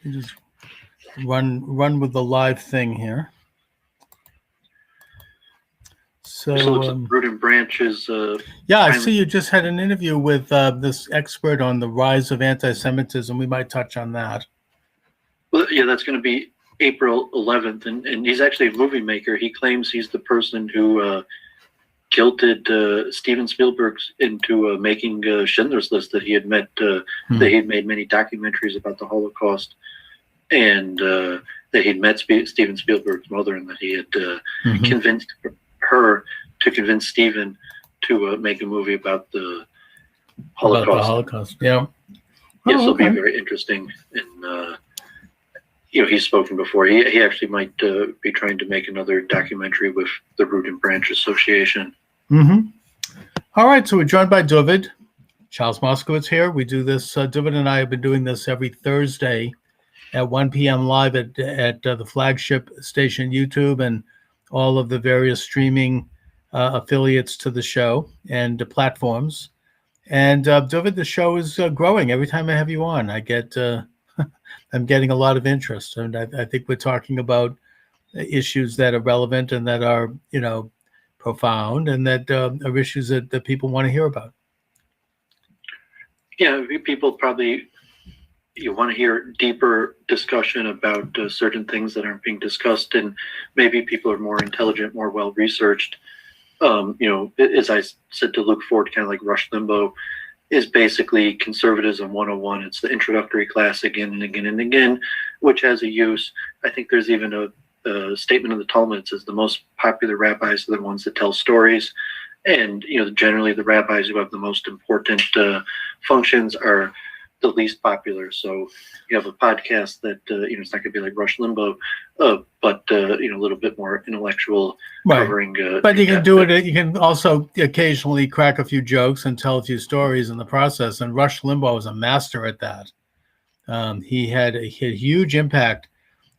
You just run with the live thing here. So Root and Branch is. Yeah, I see you just had an interview with this expert on the rise of anti-Semitism. We might touch on that. Well, yeah, that's going to be April 11th, and he's actually a movie maker. He claims he's the person who guilted Steven Spielberg into making Schindler's List, that he had met, that he'd made many documentaries about the Holocaust, and that he'd met Steven Spielberg's mother, and that he had convinced her to convince Steven to make a movie about the Holocaust. About the Holocaust, yeah. Yes, it'll be very interesting. And, he's spoken before. He actually might be trying to make another documentary with the Root and Branch Association. All right, so we're joined by Dooovid. Charles Moscowitz here. We do this, Dooovid and I have been doing this every Thursday at 1 p.m. live at the flagship station YouTube and all of the various streaming affiliates to the show and platforms. And Dooovid, the show is growing. Every time I have you on, I get I'm getting a lot of interest, and I think we're talking about issues that are relevant and that are profound, and that are issues that people want to hear about. Yeah, people probably want to hear deeper discussion about certain things that aren't being discussed, and maybe people are more intelligent, more well-researched. As I said to Luke Ford, kind of like Rush Limbaugh, is basically conservatism 101. It's the introductory class again and again and again, which has a use. I think there's even a statement in the Talmud that says the most popular rabbis are the ones that tell stories. And, generally the rabbis who have the most important functions are the least popular. So you have a podcast that, it's not going to be like Rush Limbaugh, but, a little bit more intellectual, covering. But you can do it. You can also occasionally crack a few jokes and tell a few stories in the process. And Rush Limbaugh was a master at that. He had a huge impact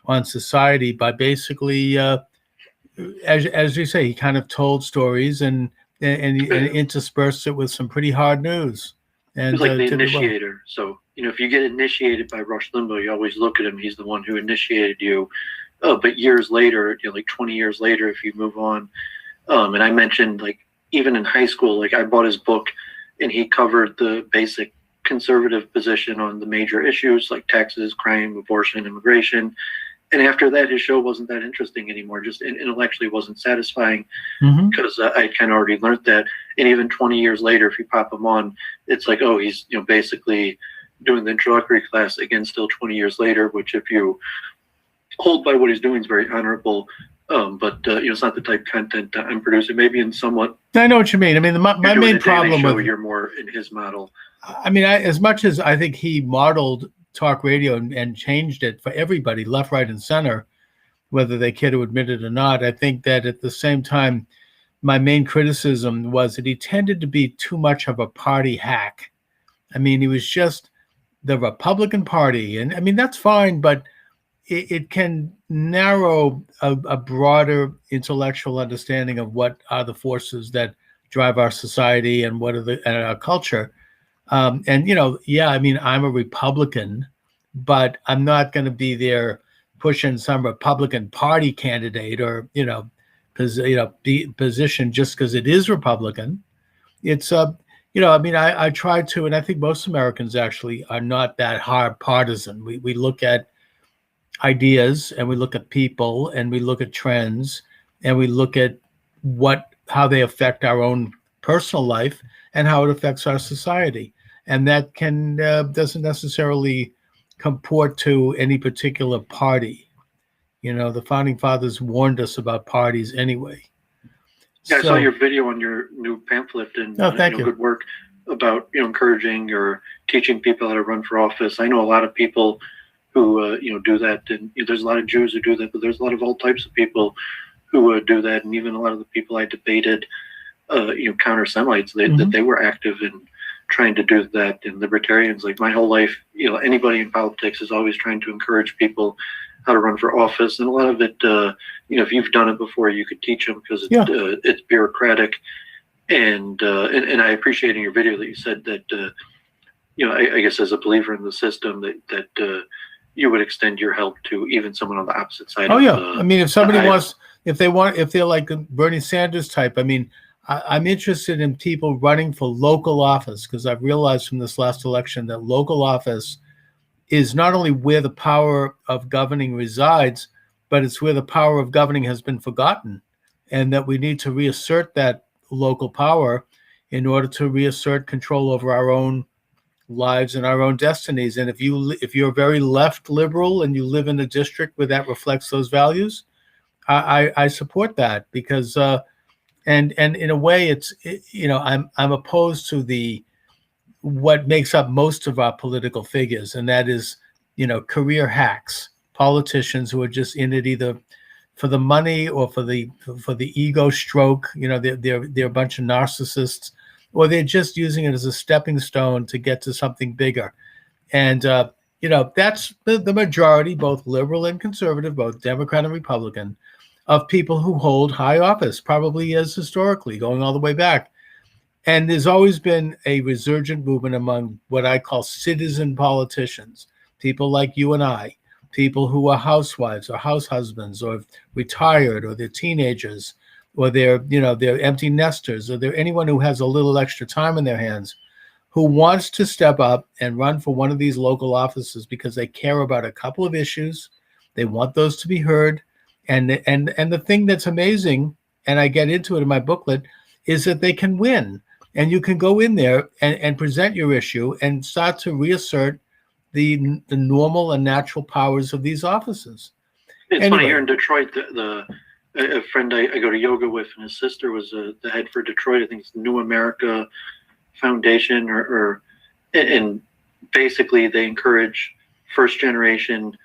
on society by basically, as you say, he kind of told stories and interspersed it with some pretty hard news. And he's like the initiator. So, if you get initiated by Rush Limbaugh, you always look at him. He's the one who initiated you. But years later, like 20 years later, if you move on, and I mentioned, like, even in high school, like, I bought his book, and he covered the basic conservative position on the major issues like taxes, crime, abortion, immigration. And after that, his show wasn't that interesting anymore. Just intellectually wasn't satisfying, because I kind of already learned that. And even 20 years later, if you pop him on, it's like, oh, he's basically doing the introductory class again, still 20 years later. Which, if you hold by what he's doing, is very honorable. But it's not the type of content I'm producing. Maybe in somewhat. I know what you mean. I mean, my main problem with you're more in his model. I mean, as much as I think he modeled talk radio and changed it for everybody, left, right, and center, whether they care to admit it or not. I think that at the same time, my main criticism was that he tended to be too much of a party hack. I mean, he was just the Republican Party. And I mean, that's fine, but it can narrow a broader intellectual understanding of what are the forces that drive our society and what are our culture. I mean, I'm a Republican, but I'm not going to be there pushing some Republican Party candidate or, position just because it is Republican. It's, I mean, I try to, and I think most Americans actually are not that hard partisan. We look at ideas and we look at people and we look at trends and we look at how they affect our own personal life and how it affects our society. And that doesn't necessarily comport to any particular party. The founding fathers warned us about parties anyway. Yeah, I saw your video on your new pamphlet, and thank you. Good work about encouraging or teaching people how to run for office. I know a lot of people who do that, and there's a lot of Jews who do that, but there's a lot of all types of people who do that, and even a lot of the people I debated, counter Semites, that they were active in trying to do that. And libertarians, like my whole life, anybody in politics is always trying to encourage people how to run for office. And a lot of it, if you've done it before, you could teach them, because it's bureaucratic. And I appreciate in your video that you said that, I guess as a believer in the system that you would extend your help to even someone on the opposite side. Oh of, yeah, I mean, if somebody the wants, if they're like a Bernie Sanders type, I mean, I'm interested in people running for local office, because I've realized from this last election that local office is not only where the power of governing resides, but it's where the power of governing has been forgotten, and that we need to reassert that local power in order to reassert control over our own lives and our own destinies. And if you're very left liberal and you live in a district where that reflects those values, I support that, because and in a way I'm opposed to what makes up most of our political figures, and that is career hacks, politicians who are just in it either for the money or for the ego stroke. They're a bunch of narcissists, or they're just using it as a stepping stone to get to something bigger. And that's the majority, both liberal and conservative, both Democrat and Republican, of people who hold high office, probably as historically going all the way back. And there's always been a resurgent movement among what I call citizen politicians, people like you and I, people who are housewives or house husbands or retired, or they're teenagers, or they're empty nesters, or they're anyone who has a little extra time in their hands, who wants to step up and run for one of these local offices because they care about a couple of issues. They want those to be heard. And the thing that's amazing, and I get into it in my booklet, is that they can win. And you can go in there and present your issue and start to reassert the normal and natural powers of these offices. It's funny, here in Detroit, a friend I go to yoga with, and his sister was the head for Detroit. I think it's New America Foundation, and basically they encourage first generation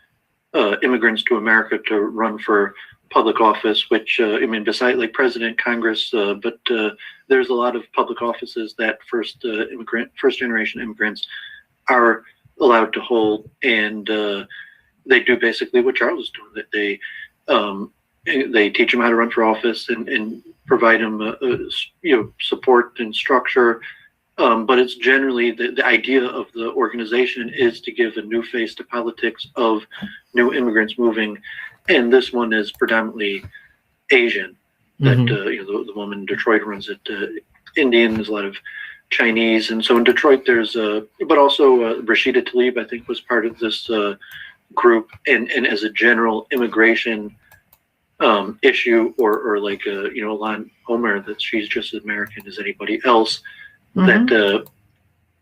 immigrants to America to run for public office, which besides like president, Congress, but there's a lot of public offices that first generation immigrants are allowed to hold, and they do basically what Charles is doing. That they teach them how to run for office and provide them support and structure. But it's generally the idea of the organization is to give a new face to politics of new immigrants moving, and this one is predominantly Asian. That the woman in Detroit runs it. Indian, there's a lot of Chinese, and so in Detroit there's but also Rashida Tlaib, I think, was part of this group, and as a general immigration issue, or like Ilhan Omar, that she's just as American as anybody else. That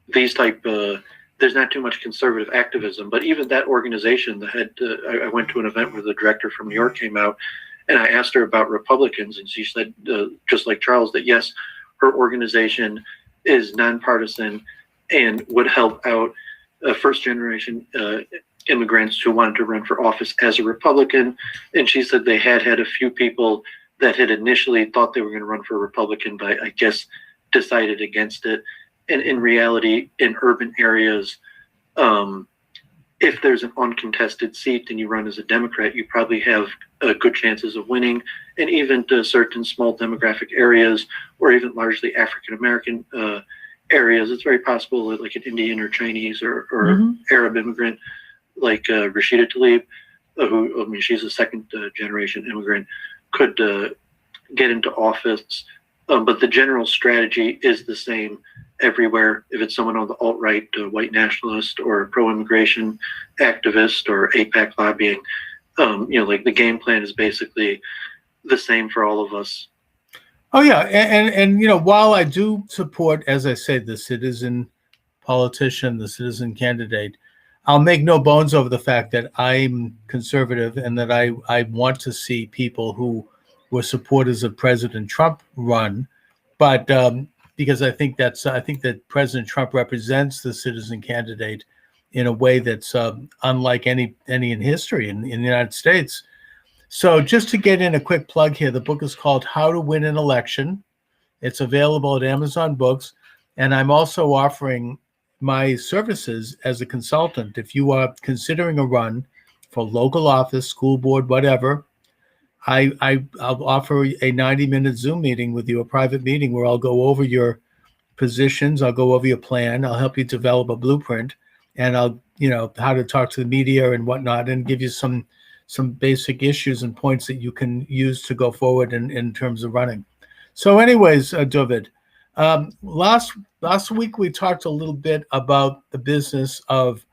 these type there's not too much conservative activism, but even that organization, the head, I went to an event where the director from New York came out, and I asked her about Republicans, and she said, just like Charles, that yes, her organization is nonpartisan and would help out first generation immigrants who wanted to run for office as a Republican. And she said they had a few people that had initially thought they were going to run for a Republican, but I guess decided against it. And in reality, in urban areas, if there's an uncontested seat and you run as a Democrat, you probably have good chances of winning. And even to certain small demographic areas, or even largely African-American areas, it's very possible that like an Indian or Chinese or Arab immigrant like Rashida Tlaib, who, she's a second generation immigrant, could get into office. But the general strategy is the same everywhere. If it's someone on the alt-right, white nationalist, or pro-immigration activist, or APAC lobbying, like the game plan is basically the same for all of us. Oh yeah, and while I do support, as I say, the citizen politician, the citizen candidate, I'll make no bones over the fact that I'm conservative and that I want to see people who were supporters of President Trump run, but because I think that President Trump represents the citizen candidate in a way that's unlike any in history in the United States. So just to get in a quick plug here, the book is called How to Win an Election. It's available at Amazon Books, and I'm also offering my services as a consultant. If you are considering a run for local office, school board, whatever, I'll offer a 90-minute Zoom meeting with you, a private meeting where I'll go over your positions, I'll go over your plan, I'll help you develop a blueprint, and I'll, how to talk to the media and whatnot, and give you some basic issues and points that you can use to go forward in terms of running. So anyways, Dooovid, last week we talked a little bit about the business of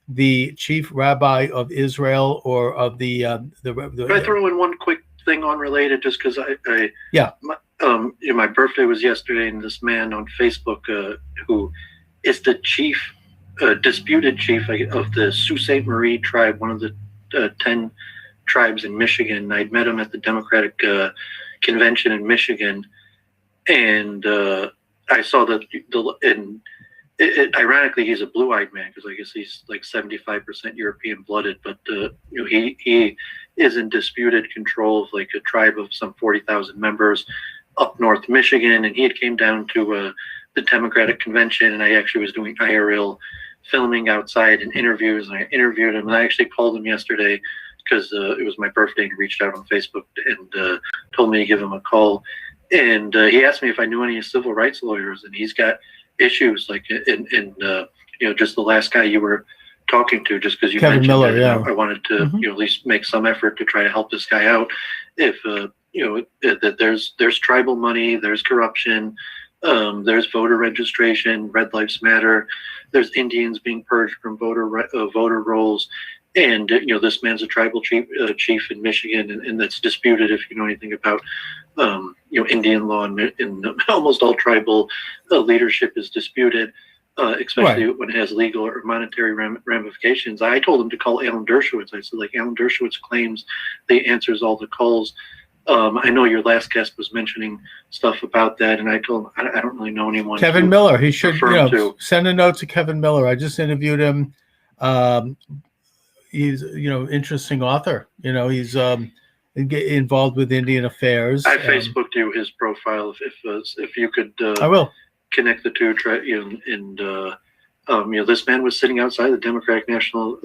the chief rabbi of Israel, or of the Can I throw in one quick thing unrelated, just because my birthday was yesterday, and this man on Facebook who is the disputed chief of the Sault Ste. Marie tribe, one of the 10 tribes in Michigan. I'd met him at the Democratic convention in Michigan, and I saw that ironically, he's a blue-eyed man, because I guess he's like 75% European-blooded, but he is in disputed control of like a tribe of some 40,000 members up north Michigan, and he had came down to the Democratic convention, and I actually was doing IRL filming outside and interviews, and I interviewed him, and I actually called him yesterday because it was my birthday, and he reached out on Facebook and told me to give him a call, and he asked me if I knew any civil rights lawyers, and he's got issues like in just the last guy you were talking to, just because you Kevin mentioned Miller, that, yeah. I wanted to at least make some effort to try to help this guy out. If that there's tribal money, there's corruption, there's voter registration, Red Lives Matter, there's Indians being purged from voter rolls, and this man's a tribal chief in Michigan, and that's disputed. If you know anything about Indian law, and almost all tribal leadership is disputed, especially when it has legal or monetary ramifications. I told him to call Alan Dershowitz. I said, Alan Dershowitz claims they answers all the calls. I know your last guest was mentioning stuff about that, and I told him I don't really know anyone. Kevin Miller, he should send a note to Kevin Miller. I just interviewed him. He's interesting author. He's involved with Indian affairs. I Facebooked you his profile. If you could, I will connect the two. This man was sitting outside the Democratic National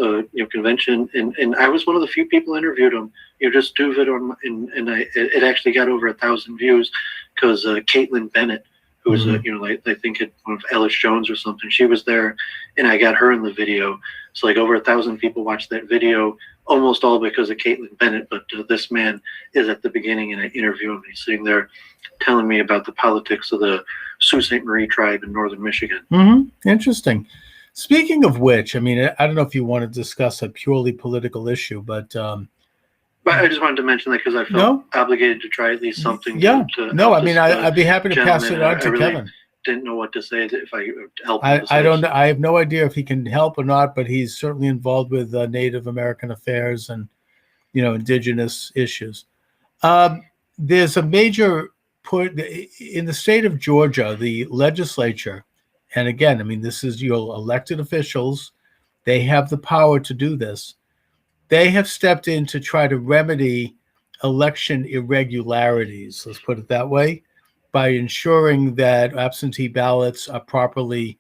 Convention, and I was one of the few people interviewed him. Just Dooovid it actually got over 1,000 views, because Caitlin Bennett, who was I think one of Ellis Jones or something, she was there, and I got her in the video. So over 1,000 people watched that video, almost all because of Caitlin Bennett. But this man is at the beginning, and I interview him. He's sitting there telling me about the politics of the Sault Ste. Marie tribe in northern Michigan. Interesting. Speaking of which, I don't know if you want to discuss a purely political issue, but I just wanted to mention that because I felt obligated to try at least something. I'd be happy to pass it on to Kevin. Didn't know what to say if I help. I have no idea if he can help or not, but he's certainly involved with Native American affairs and indigenous issues. There's a major put in the state of Georgia, the legislature, and again, this is your elected officials. They have the power to do this. They have stepped in to try to remedy election irregularities, let's put it that way, by ensuring that absentee ballots are properly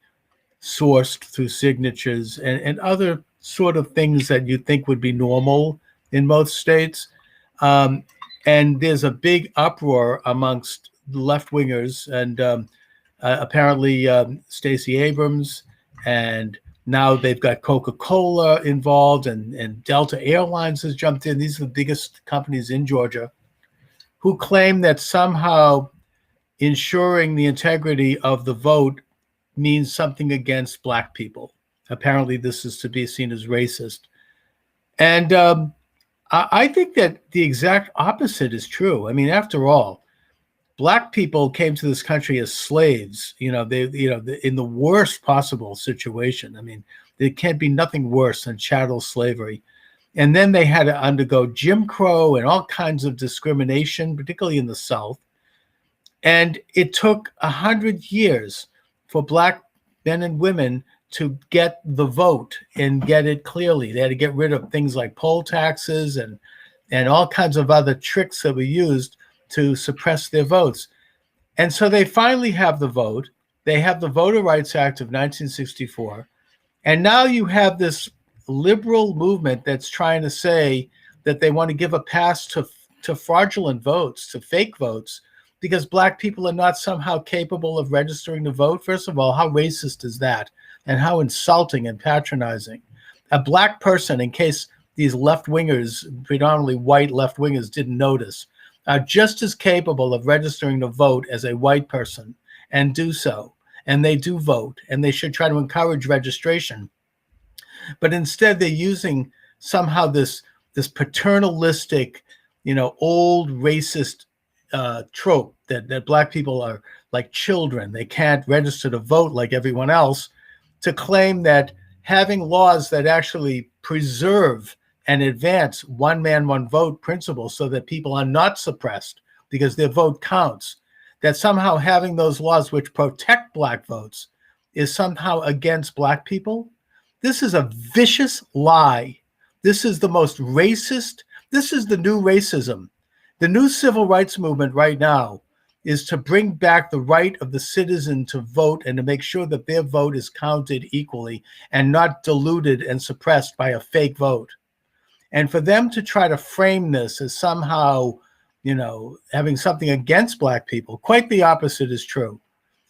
sourced through signatures and other sort of things that you think would be normal in most states. And there's a big uproar amongst left-wingers, and apparently Stacey Abrams, and now they've got Coca-Cola involved, and Delta Airlines has jumped in. These are the biggest companies in Georgia, who claim that somehow ensuring the integrity of the vote means something against Black people. Apparently, this is to be seen as racist. And I think that the exact opposite is true. After all, Black people came to this country as slaves. They in the worst possible situation. There can't be nothing worse than chattel slavery. And then they had to undergo Jim Crow and all kinds of discrimination, particularly in the South. And it took 100 years for Black men and women to get the vote and get it clearly. They had to get rid of things like poll taxes and all kinds of other tricks that were used to suppress their votes. And so they finally have the vote. They have the Voter Rights Act of 1964. And now you have this liberal movement that's trying to say that they want to give a pass to fraudulent votes, to fake votes, because Black people are not somehow capable of registering to vote. First of all, how racist is that? and how insulting and patronizing. A black person, in case these left-wingers, predominantly white left-wingers, didn't notice, are just as capable of registering to vote as a white person, and do so. And they do vote, and they should try to encourage registration. But instead, they're using somehow this paternalistic, old racist trope that black people are like children. They can't register to vote like everyone else, to claim that having laws that actually preserve and advance one man, one vote principle so that people are not suppressed because their vote counts, that somehow having those laws which protect black votes is somehow against black people. This is a vicious lie. This is the most racist. This is the new racism. The new civil rights movement right now is to bring back the right of the citizen to vote and to make sure that their vote is counted equally and not diluted and suppressed by a fake vote. And for them to try to frame this as somehow, having something against black people, quite the opposite is true.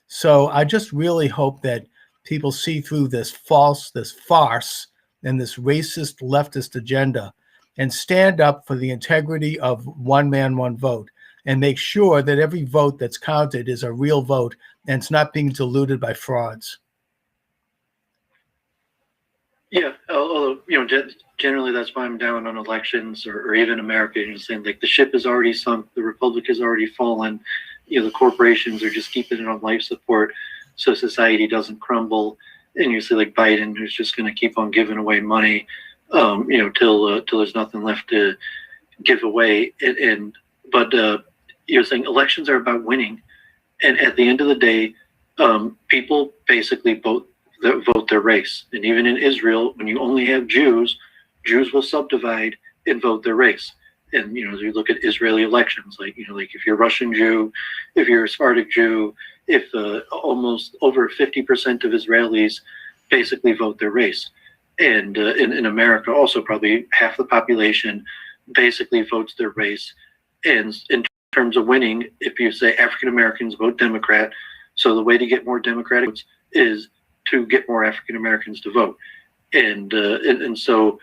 So I just really hope that people see through this farce, and this racist leftist agenda and stand up for the integrity of one man, one vote, and make sure that every vote that's counted is a real vote and it's not being diluted by frauds. Yeah, although, generally that's why I'm down on elections or even America, saying like the ship is already sunk, the republic has already fallen, the corporations are just keeping it on life support so society doesn't crumble. And you see like Biden, who's just going to keep on giving away money, till there's nothing left to give away. But you're saying elections are about winning, and at the end of the day, people basically vote their race. And even in Israel, when you only have Jews will subdivide and vote their race. And as you look at Israeli elections, like if you're a Russian Jew, if you're a Sephardic Jew, if almost over 50% of Israelis basically vote their race. And in America, also probably half the population basically votes their race. And in terms of winning, if you say African Americans vote Democrat, so the way to get more Democratic votes is to get more African Americans to vote. And so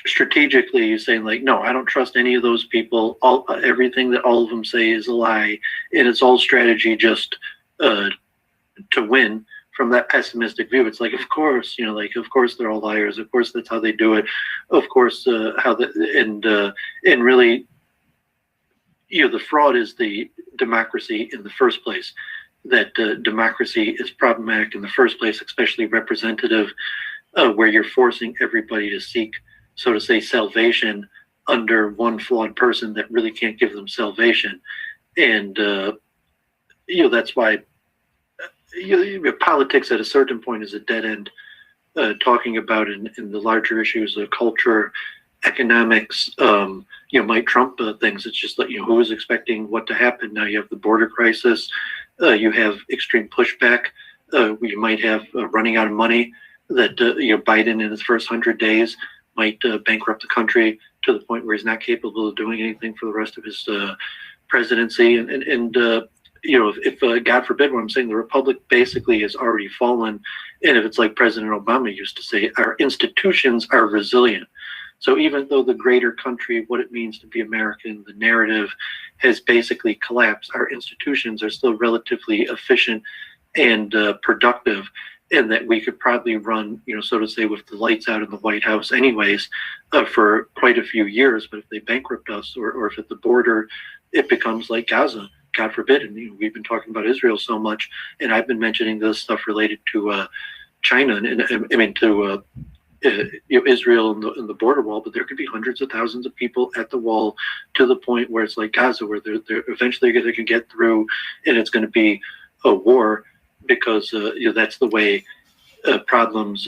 strategically, you're saying like, no, I don't trust any of those people. Everything that all of them say is a lie, and it's all strategy just to win. From that pessimistic view, it's like, of course, of course they're all liars. Of course that's how they do it. Of course, and really, the fraud is the democracy in the first place. That democracy is problematic in the first place, especially representative, where you're forcing everybody to seek, so to say, salvation under one flawed person that really can't give them salvation. And that's why politics at a certain point is a dead end. Talking about in the larger issues of culture, economics, might trump things. It's just like, who is expecting what to happen? Now you have the border crisis, you have extreme pushback, you might have running out of money, that Biden in his first 100 days might bankrupt the country to the point where he's not capable of doing anything for the rest of his presidency. And if God forbid, what I'm saying, the republic basically has already fallen. And if it's like President Obama used to say, our institutions are resilient. So even though the greater country, what it means to be American, the narrative has basically collapsed, our institutions are still relatively efficient and productive, and that we could probably run, so to say, with the lights out in the White House anyways, for quite a few years. But if they bankrupt us, or if at the border it becomes like Gaza, God forbid, and we've been talking about Israel so much, and I've been mentioning this stuff related to China, and I mean to Israel and the border wall, but there could be hundreds of thousands of people at the wall, to the point where it's like Gaza, where they're eventually they can get through, and it's going to be a war, because that's the way problems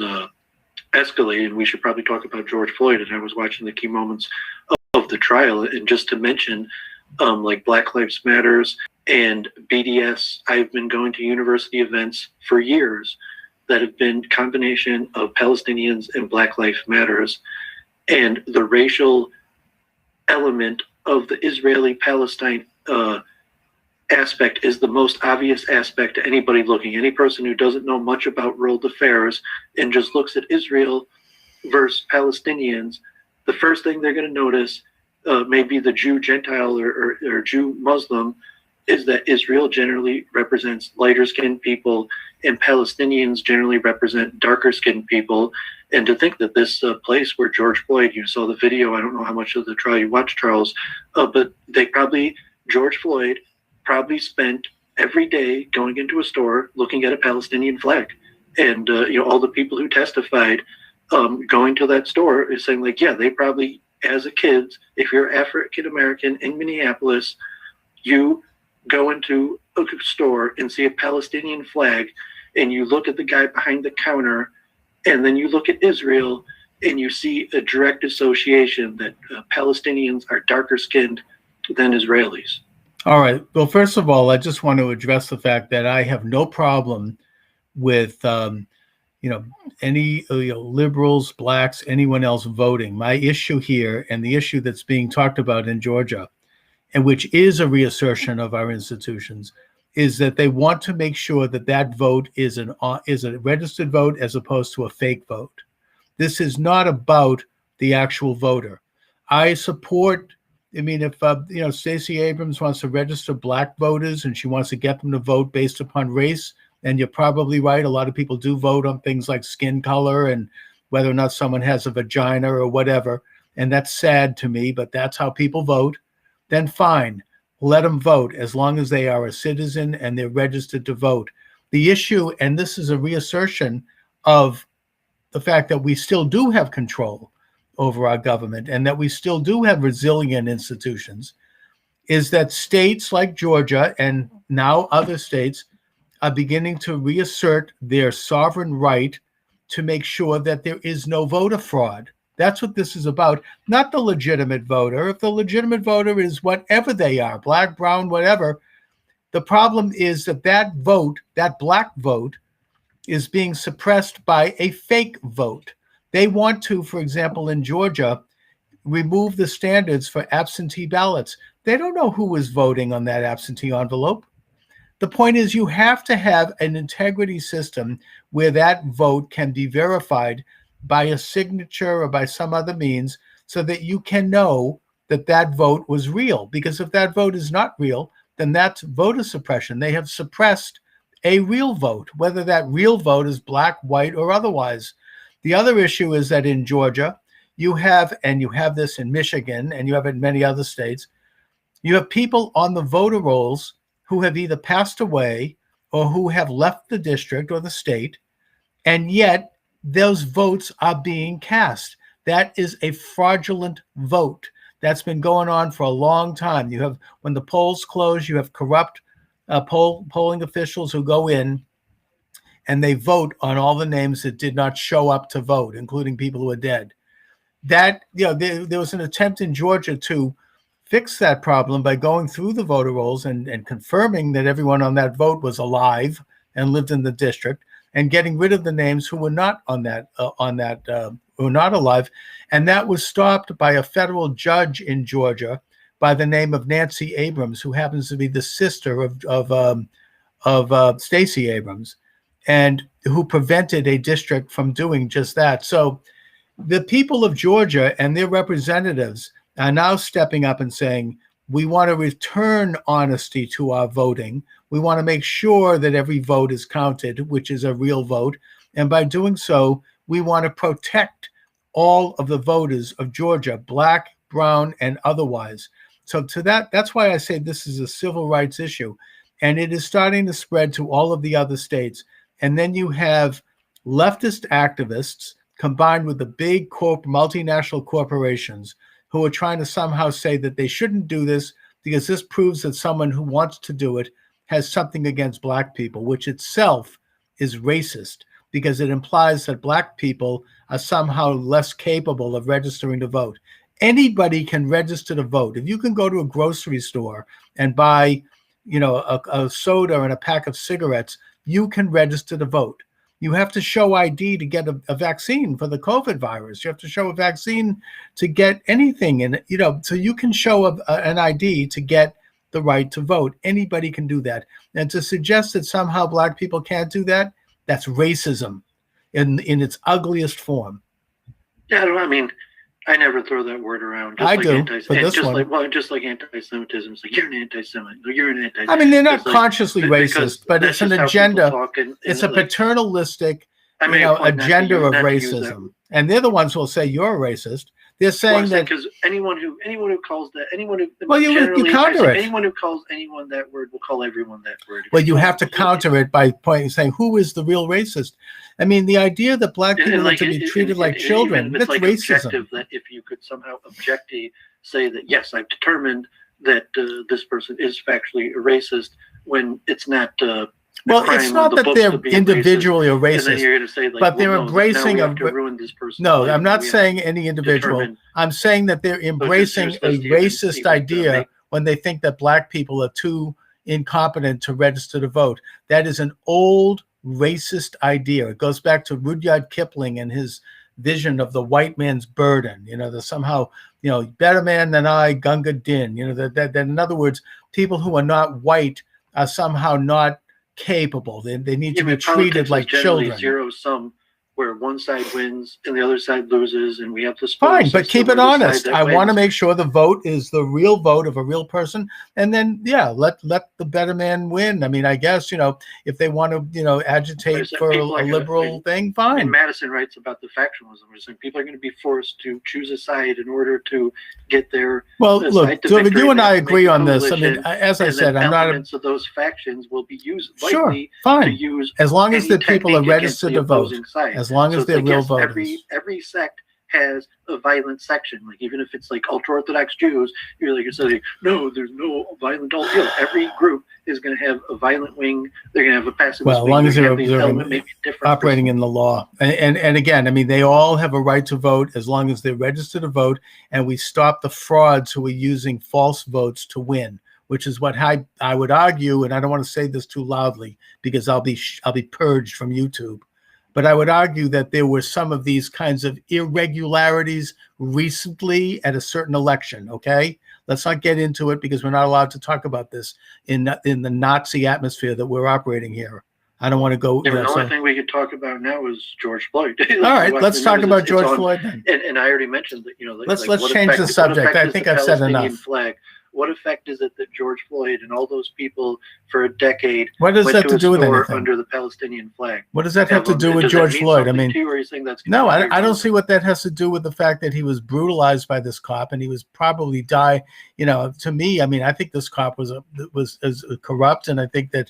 escalate. And we should probably talk about George Floyd. And I was watching the key moments of the trial, and just to mention, like Black Lives Matters and BDS, I've been going to university events for years that have been combination of Palestinians and Black Lives Matters, and the racial element of the Israeli-Palestine aspect is the most obvious aspect to anybody looking. Any person who doesn't know much about world affairs and just looks at Israel versus Palestinians, the first thing they're going to notice, maybe the Jew Gentile or Jew Muslim, is that Israel generally represents lighter skinned people and Palestinians generally represent darker skinned people. And to think that this place where George Floyd, you saw the video, I don't know how much of the trial you watched, Charles, but George Floyd probably spent every day going into a store looking at a Palestinian flag. And, all the people who testified going to that store is saying, like, yeah, they probably, as a kid, if you're African American in Minneapolis, you go into a store and see a Palestinian flag, and you look at the guy behind the counter, and then you look at Israel, and you see a direct association that Palestinians are darker skinned than Israelis. All right. Well, first of all, I just want to address the fact that I have no problem with, any liberals, blacks, anyone else voting. My issue here, and the issue that's being talked about in Georgia, and which is a reassertion of our institutions, is that they want to make sure that that vote is a registered vote as opposed to a fake vote. This is not about the actual voter. I support. If Stacey Abrams wants to register black voters and she wants to get them to vote based upon race, and you're probably right, a lot of people do vote on things like skin color and whether or not someone has a vagina or whatever, and that's sad to me, but that's how people vote, then fine, let them vote as long as they are a citizen and they're registered to vote. The issue, and this is a reassertion of the fact that we still do have control over our government and that we still do have resilient institutions, is that states like Georgia and now other states are beginning to reassert their sovereign right to make sure that there is no voter fraud. That's what this is about, not the legitimate voter. If the legitimate voter is whatever they are, black, brown, whatever, the problem is that vote, that black vote, is being suppressed by a fake vote. They want to, for example, in Georgia, remove the standards for absentee ballots. They don't know who is voting on that absentee envelope. The point is you have to have an integrity system where that vote can be verified by a signature or by some other means so that you can know that that vote was real. Because if that vote is not real, then that's voter suppression. They have suppressed a real vote, whether that real vote is black, white, or otherwise. The other issue is that in Georgia, you have this in Michigan, and you have it in many other states, you have people on the voter rolls who have either passed away or who have left the district or the state, and yet those votes are being cast. That is a fraudulent vote. That's been going on for a long time. You have, when the polls close, you have corrupt polling officials who go in and they vote on all the names that did not show up to vote, including people who are dead. That, there was an attempt in Georgia to fix that problem by going through the voter rolls and confirming that everyone on that vote was alive and lived in the district, and getting rid of the names who were not who were not alive. And that was stopped by a federal judge in Georgia by the name of Nancy Abrams, who happens to be the sister of Stacey Abrams, and who prevented a district from doing just that. So the people of Georgia and their representatives are now stepping up and saying, we want to return honesty to our voting. We want to make sure that every vote is counted, which is a real vote. And by doing so, we want to protect all of the voters of Georgia, black, brown, and otherwise. So that's why I say this is a civil rights issue. And it is starting to spread to all of the other states. And then you have leftist activists combined with the big multinational corporations who are trying to somehow say that they shouldn't do this because this proves that someone who wants to do it has something against black people, which itself is racist because it implies that black people are somehow less capable of registering to vote. Anybody can register to vote. If you can go to a grocery store and buy, a soda and a pack of cigarettes, you can register to vote. You have to show ID to get a vaccine for the COVID virus. You have to show a vaccine to get anything. And, so you can show an ID to get the right to vote. Anybody can do that. And to suggest that somehow black people can't do that, that's racism in its ugliest form. Yeah, I mean, I never throw that word around. I do, but this one. Just like anti-Semitism. It's like, you're an anti-Semite. You're an anti-Semite. I mean, they're not like, consciously racist, but it's an agenda. It's a like, paternalistic, agenda of racism. And they're the ones who will say you're a racist. They're saying that because anyone who calls that you counter it. Anyone who calls anyone that word will call everyone that word. Well, you have to counter it by saying who is the real racist. I mean, the idea that black people are to be treated like children, that's like racism. That if you could somehow objectively say that, yes, I've determined that this person is factually a racist, when it's not. Well, it's not that they're individually a racist, you're going to say, like, but they're embracing ruin this person. No, I'm not saying any individual. I'm saying that they're embracing a racist idea when they think that black people are too incompetent to register to vote. That is an old racist idea. It goes back to Rudyard Kipling and his vision of the white man's burden. The somehow, better man than I, Gunga Din. That in other words, people who are not white are somehow not capable. They need to be treated like children. Zero sum, where one side wins and the other side loses, and we have to. Fine, but keep it honest. I want to make sure the vote is the real vote of a real person, and then let the better man win. I mean, I guess if they want to agitate for a liberal thing, fine. And Madison writes about the factionalism. We're saying people are going to be forced to choose a side in order to get their. Well, look, Dooovid, you and I agree on this. I mean, as I said, I'm not. Elements of those factions will be used. Sure, fine. As long as the people are registered to vote. As long as they're real voters. Every sect has a violent section. Like, even if it's like ultra-Orthodox Jews, you're saying, no, there's no violent deal. Every group is going to have a violent wing. They're going to have a pacifist wing. Well, as long as they're operating in the law. And again, I mean, they all have a right to vote as long as they're registered to vote, and we stop the frauds who are using false votes to win, which is what I would argue, and I don't want to say this too loudly because I'll be purged from YouTube. But I would argue that there were some of these kinds of irregularities recently at a certain election, okay? Let's not get into it because we're not allowed to talk about this in the Nazi atmosphere that we're operating here. I don't want to go. Yeah, the only thing we could talk about now is George Floyd. All right, let's talk about George Floyd then. And I already mentioned that, let's change the subject. I think I've said enough. Flag. What effect is it that George Floyd and all those people for a decade what does that to do with anything under the Palestinian flag? What does that have to do with George Floyd? I mean, no, I don't see what that has to do with the fact that he was brutalized by this cop and he was probably die. To me, I mean, I think this cop was corrupt, and I think that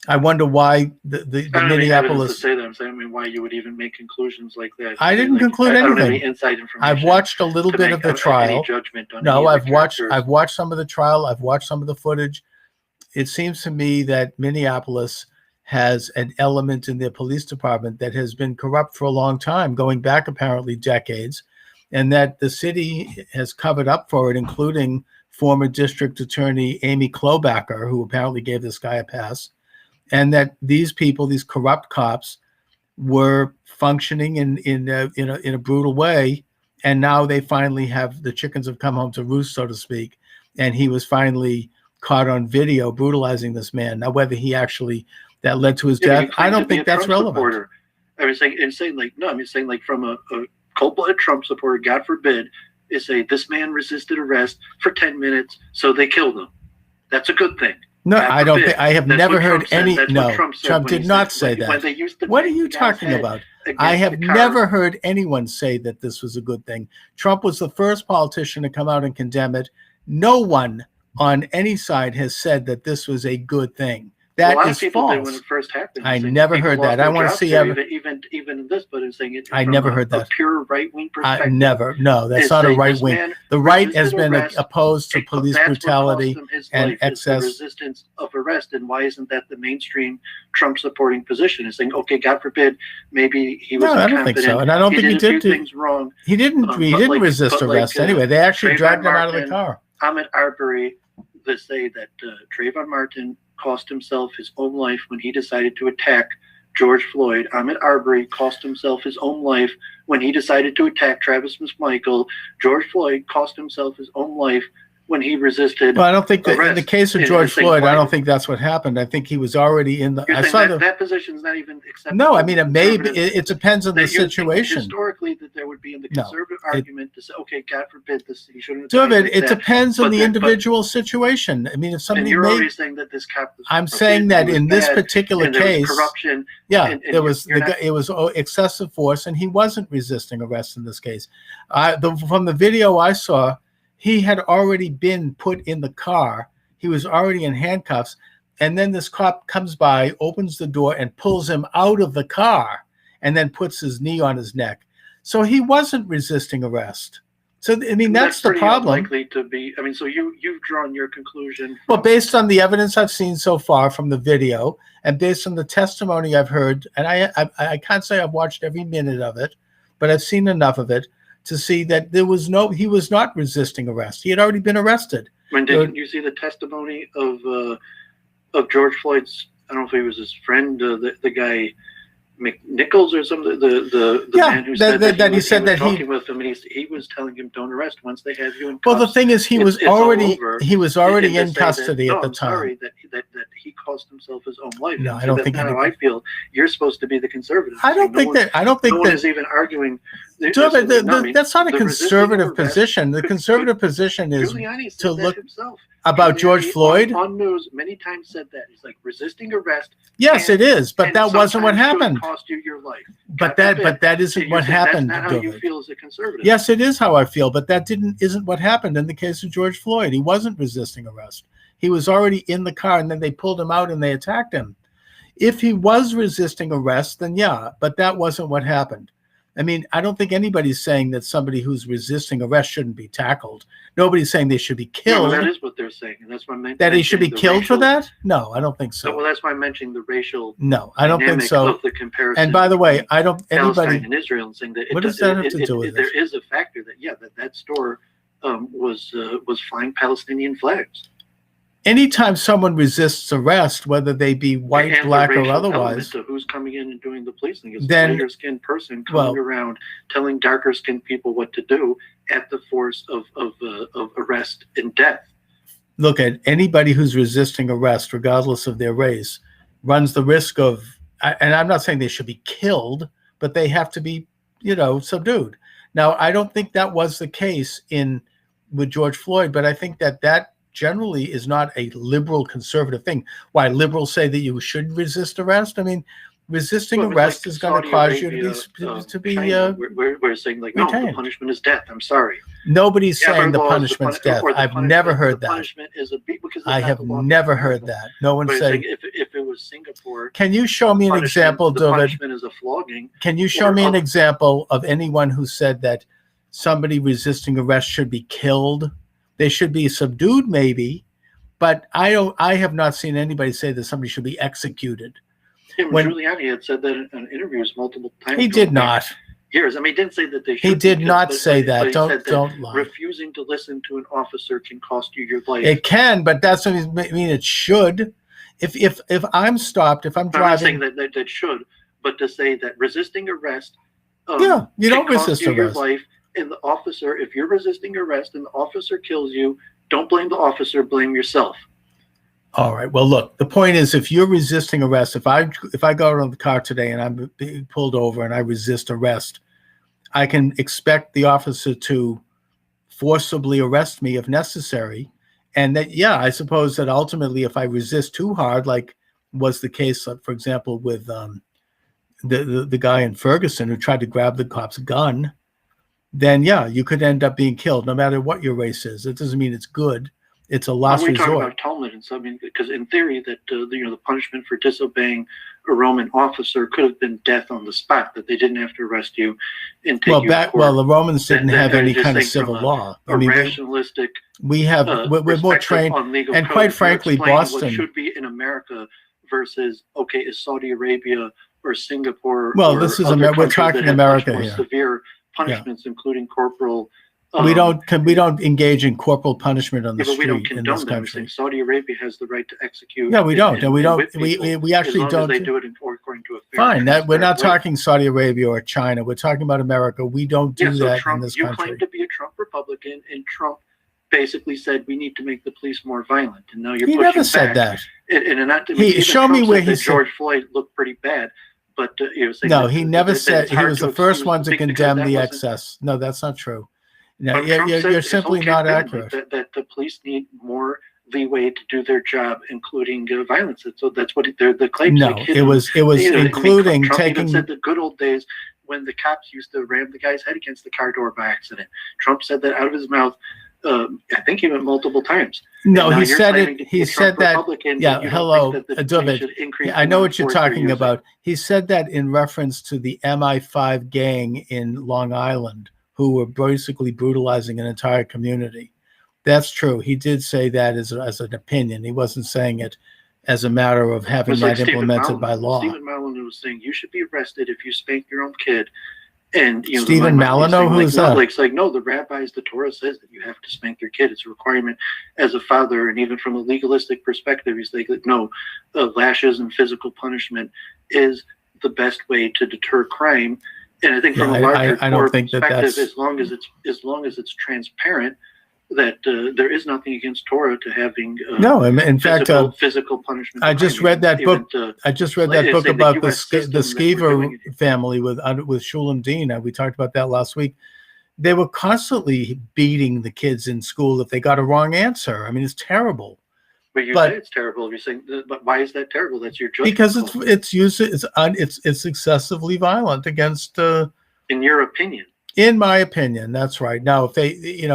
I wonder why the Minneapolis. To say that. I'm saying, why you would even make conclusions like that. I didn't conclude anything. I don't have any inside information. I've watched a little bit of the trial. I've watched some of the trial. I've watched some of the footage. It seems to me that Minneapolis has an element in their police department that has been corrupt for a long time, going back apparently decades, and that the city has covered up for it, including former district attorney Amy Klobuchar, who apparently gave this guy a pass. And that these people, these corrupt cops, were functioning in a brutal way, and now they finally the chickens have come home to roost, so to speak. And he was finally caught on video brutalizing this man. Now, whether he actually that led to his death, I don't think that's relevant. Supporter. I was saying from a cold-blooded Trump supporter, God forbid, is say this man resisted arrest for 10 minutes, so they killed him. That's a good thing. No, I don't think I have never heard any. No, Trump did not say that. What are you talking about? I have never heard anyone say that this was a good thing. Trump was the first politician to come out and condemn it. No one on any side has said that this was a good thing. That is false. Did when it first happened. I never heard that. I want to see even in this, but in saying it. I never heard that. A pure right wing perspective. I never. No, that's not a right wing. The right has been opposed to police brutality and excess. The resistance of arrest, and why isn't that the mainstream Trump supporting position? Is saying, okay, God forbid, maybe he was. No, I don't think so, and I don't think he did do things wrong. He didn't. He didn't resist arrest anyway. They actually dragged him out of the car. Ahmaud Arbery, they say that Trayvon Martin cost himself his own life when he decided to attack George Floyd. Ahmaud Arbery cost himself his own life when he decided to attack Travis McMichael. George Floyd cost himself his own life when he resisted. Well, I don't think that in the case of George Floyd, I don't think that's what happened. I think he was already in the. You're I saying saw that position's not even acceptable. No, I mean it may be. It depends on the situation. Historically, that there would be in the conservative argument to say, okay, God forbid this. He shouldn't. Dooovid, it depends on the individual situation. I mean, if somebody. And you're already saying that this cop. I'm saying that in this particular case, corruption. Yeah, it was excessive force, and he wasn't resisting arrest in this case. From the video I saw, he had already been put in the car. He was already in handcuffs. And then this cop comes by, opens the door, and pulls him out of the car, and then puts his knee on his neck. So he wasn't resisting arrest. So, I mean, that's the problem. Likely to be. I mean, so you've drawn your conclusion. Well, based on the evidence I've seen so far from the video, and based on the testimony I've heard, and I can't say I've watched every minute of it, but I've seen enough of it to see that he was not resisting arrest. He had already been arrested. When did you see the testimony of George Floyd's? I don't know if he was his friend, the guy McNichols or something. The man who said that he said that talking with him, and he was telling him, "Don't arrest once they have you in cuffs." Well, the thing is, he was already in custody at the time. I'm sorry that he cost himself his own life. No, I don't think. That's how I feel. You're supposed to be the conservative. I don't think that. No one is even arguing. That's not a conservative position. The conservative position is to look about George Floyd. On news, many times said that he's like resisting arrest. Yes, it is, but that wasn't what happened. Cost you your life. But that isn't what happened. That's not how you feel as a conservative. Yes, it is how I feel, but that isn't what happened in the case of George Floyd. He wasn't resisting arrest. He was already in the car, and then they pulled him out and they attacked him. If he was resisting arrest, then yeah, but that wasn't what happened. I mean, I don't think anybody's saying that somebody who's resisting arrest shouldn't be tackled. Nobody's saying they should be killed. Yeah, well, that is what they're saying, and that's why I'm that he should be killed for that. No, I don't think so. Well, that's why I'm mentioning the racial. No, I don't think so. Of the comparison. And by the way, I don't. Palestine and Israel, and saying that what does that have to do with it? There is a factor that store was flying Palestinian flags. Anytime someone resists arrest, whether they be white, black, or otherwise, so who's coming in and doing the policing? Is a lighter skinned person coming around telling darker skinned people what to do at the force of arrest and death. Look, at anybody who's resisting arrest, regardless of their race, runs the risk of, and I'm not saying they should be killed, but they have to be, subdued. Now, I don't think that was the case with George Floyd, but I think that generally is not a liberal conservative thing. Why liberals say that you should resist arrest? I mean, resisting arrest is going to cause you to be we're saying like, no, the punishment is death. I'm sorry. Nobody's saying the punishment's death. I've never heard that. Punishment is I have never heard that. No one saying. If it was Singapore, can you show me an example, Dooovid? Punishment is a flogging. Can you show me an example of anyone who said that somebody resisting arrest should be killed? They should be subdued, maybe, but I have not seen anybody say that somebody should be executed. Giuliani had said that in interviews multiple times. He did not. Years. I mean, he didn't say that they should. He did not say that. Don't lie. Refusing to listen to an officer can cost you your life. It can, but that's what I mean. It should. If I'm stopped, if I'm driving, I'm not saying that should, but to say that resisting arrest, you don't resist arrest. Your life. And the officer, if you're resisting arrest and the officer kills you, don't blame the officer, blame yourself. All right. Well, look, the point is, if you're resisting arrest, if I go out on the car today and I'm being pulled over and I resist arrest, I can expect the officer to forcibly arrest me if necessary. And that, I suppose that ultimately, if I resist too hard, like was the case, for example, with the guy in Ferguson who tried to grab the cop's gun, then you could end up being killed, no matter what your race is. It doesn't mean it's good. It's a last resort. We talk about Talmud and something, because in theory that the punishment for disobeying a Roman officer could have been death on the spot, that they didn't have to arrest you and take you to court. The Romans didn't have any kind of civil law. Rationalistic. We're more trained, and quite frankly, Boston what should be in America versus is Saudi Arabia or Singapore. Well, this is we're talking America here. Severe punishments, including corporal. We don't engage in corporal punishment on the street. We don't condone in this country. Saudi Arabia has the right to execute. Yeah, we don't, and we don't. We actually don't. They do it according to a fair. Fine. We're not talking Saudi Arabia or China. We're talking about America. We don't do that in this country. You claim to be a Trump Republican, and Trump basically said we need to make the police more violent, and now you're He pushing never said back. that. And not to Show me where he said George Floyd looked pretty bad, but no, he never said. He was the first one to condemn the excess. No, that's not true. No, you're simply not accurate. That the police need more leeway to do their job, including violence. So that's what the claims. No, it was including Trump taking. Even said the good old days when the cops used to ram the guy's head against the car door by accident. Trump said that out of his mouth. I think he went multiple times. No, he said it. He said that. Yeah, hello, Dooovid. I know what you're talking about. He said that in reference to the MI5 gang in Long Island, who were basically brutalizing an entire community. That's true. He did say that as an opinion. He wasn't saying it as a matter of having that implemented by law. Stephen Malino was saying you should be arrested if you spank your own kid. And Stephen Malino, who's that? No, the rabbis, the Torah says that you have to spank your kid. It's a requirement as a father, and even from a legalistic perspective, he's like, no, lashes and physical punishment is the best way to deter crime. And I think from a larger perspective, as long as it's transparent, that there is nothing against Torah to having no. In fact, physical punishment. I just read that book. I just read that book about the Skeever family with Shulam Dean. We talked about that last week. They were constantly beating the kids in school if they got a wrong answer. I mean, it's terrible. But say it's terrible. You're saying, but why is that terrible? That's your judgment. Because it's excessively violent against. In your opinion. In my opinion, that's right. Now, if they,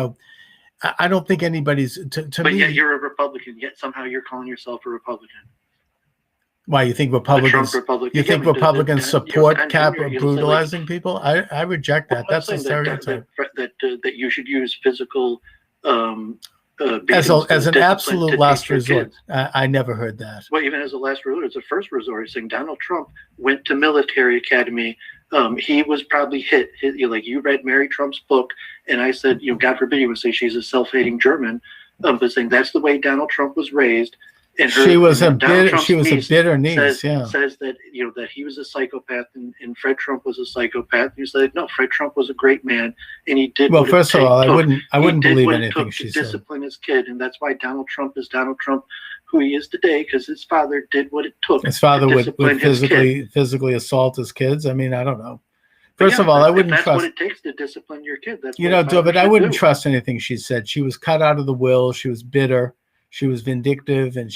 I don't think anybody's to but me. Yet you're a Republican. Yet somehow you're calling yourself a Republican. Why you think Republicans? You think Republicans support brutalizing people? I reject that. That's a stereotype. That you should use physical as an absolute last resort. I never heard that. Well, even as a last resort, it's a first resort. Saying Donald Trump went to military academy. He was probably hit. Like you read Mary Trump's book, and I said, God forbid you would say she's a self-hating German, but saying that's the way Donald Trump was raised. And she was a bitter niece. Says that that he was a psychopath and Fred Trump was a psychopath. You said no, Fred Trump was a great man and he did. Well, first of all, I wouldn't believe anything she said. Discipline his kid, and that's why Donald Trump is Donald Trump, who he is today, because his father did what it took. His father would physically assault his kids. I mean, I don't know. First of all, I wouldn't trust. That's what it takes to discipline your kid. That's Dooovid, I wouldn't trust anything she said. She was cut out of the will. She was bitter. She was vindictive, and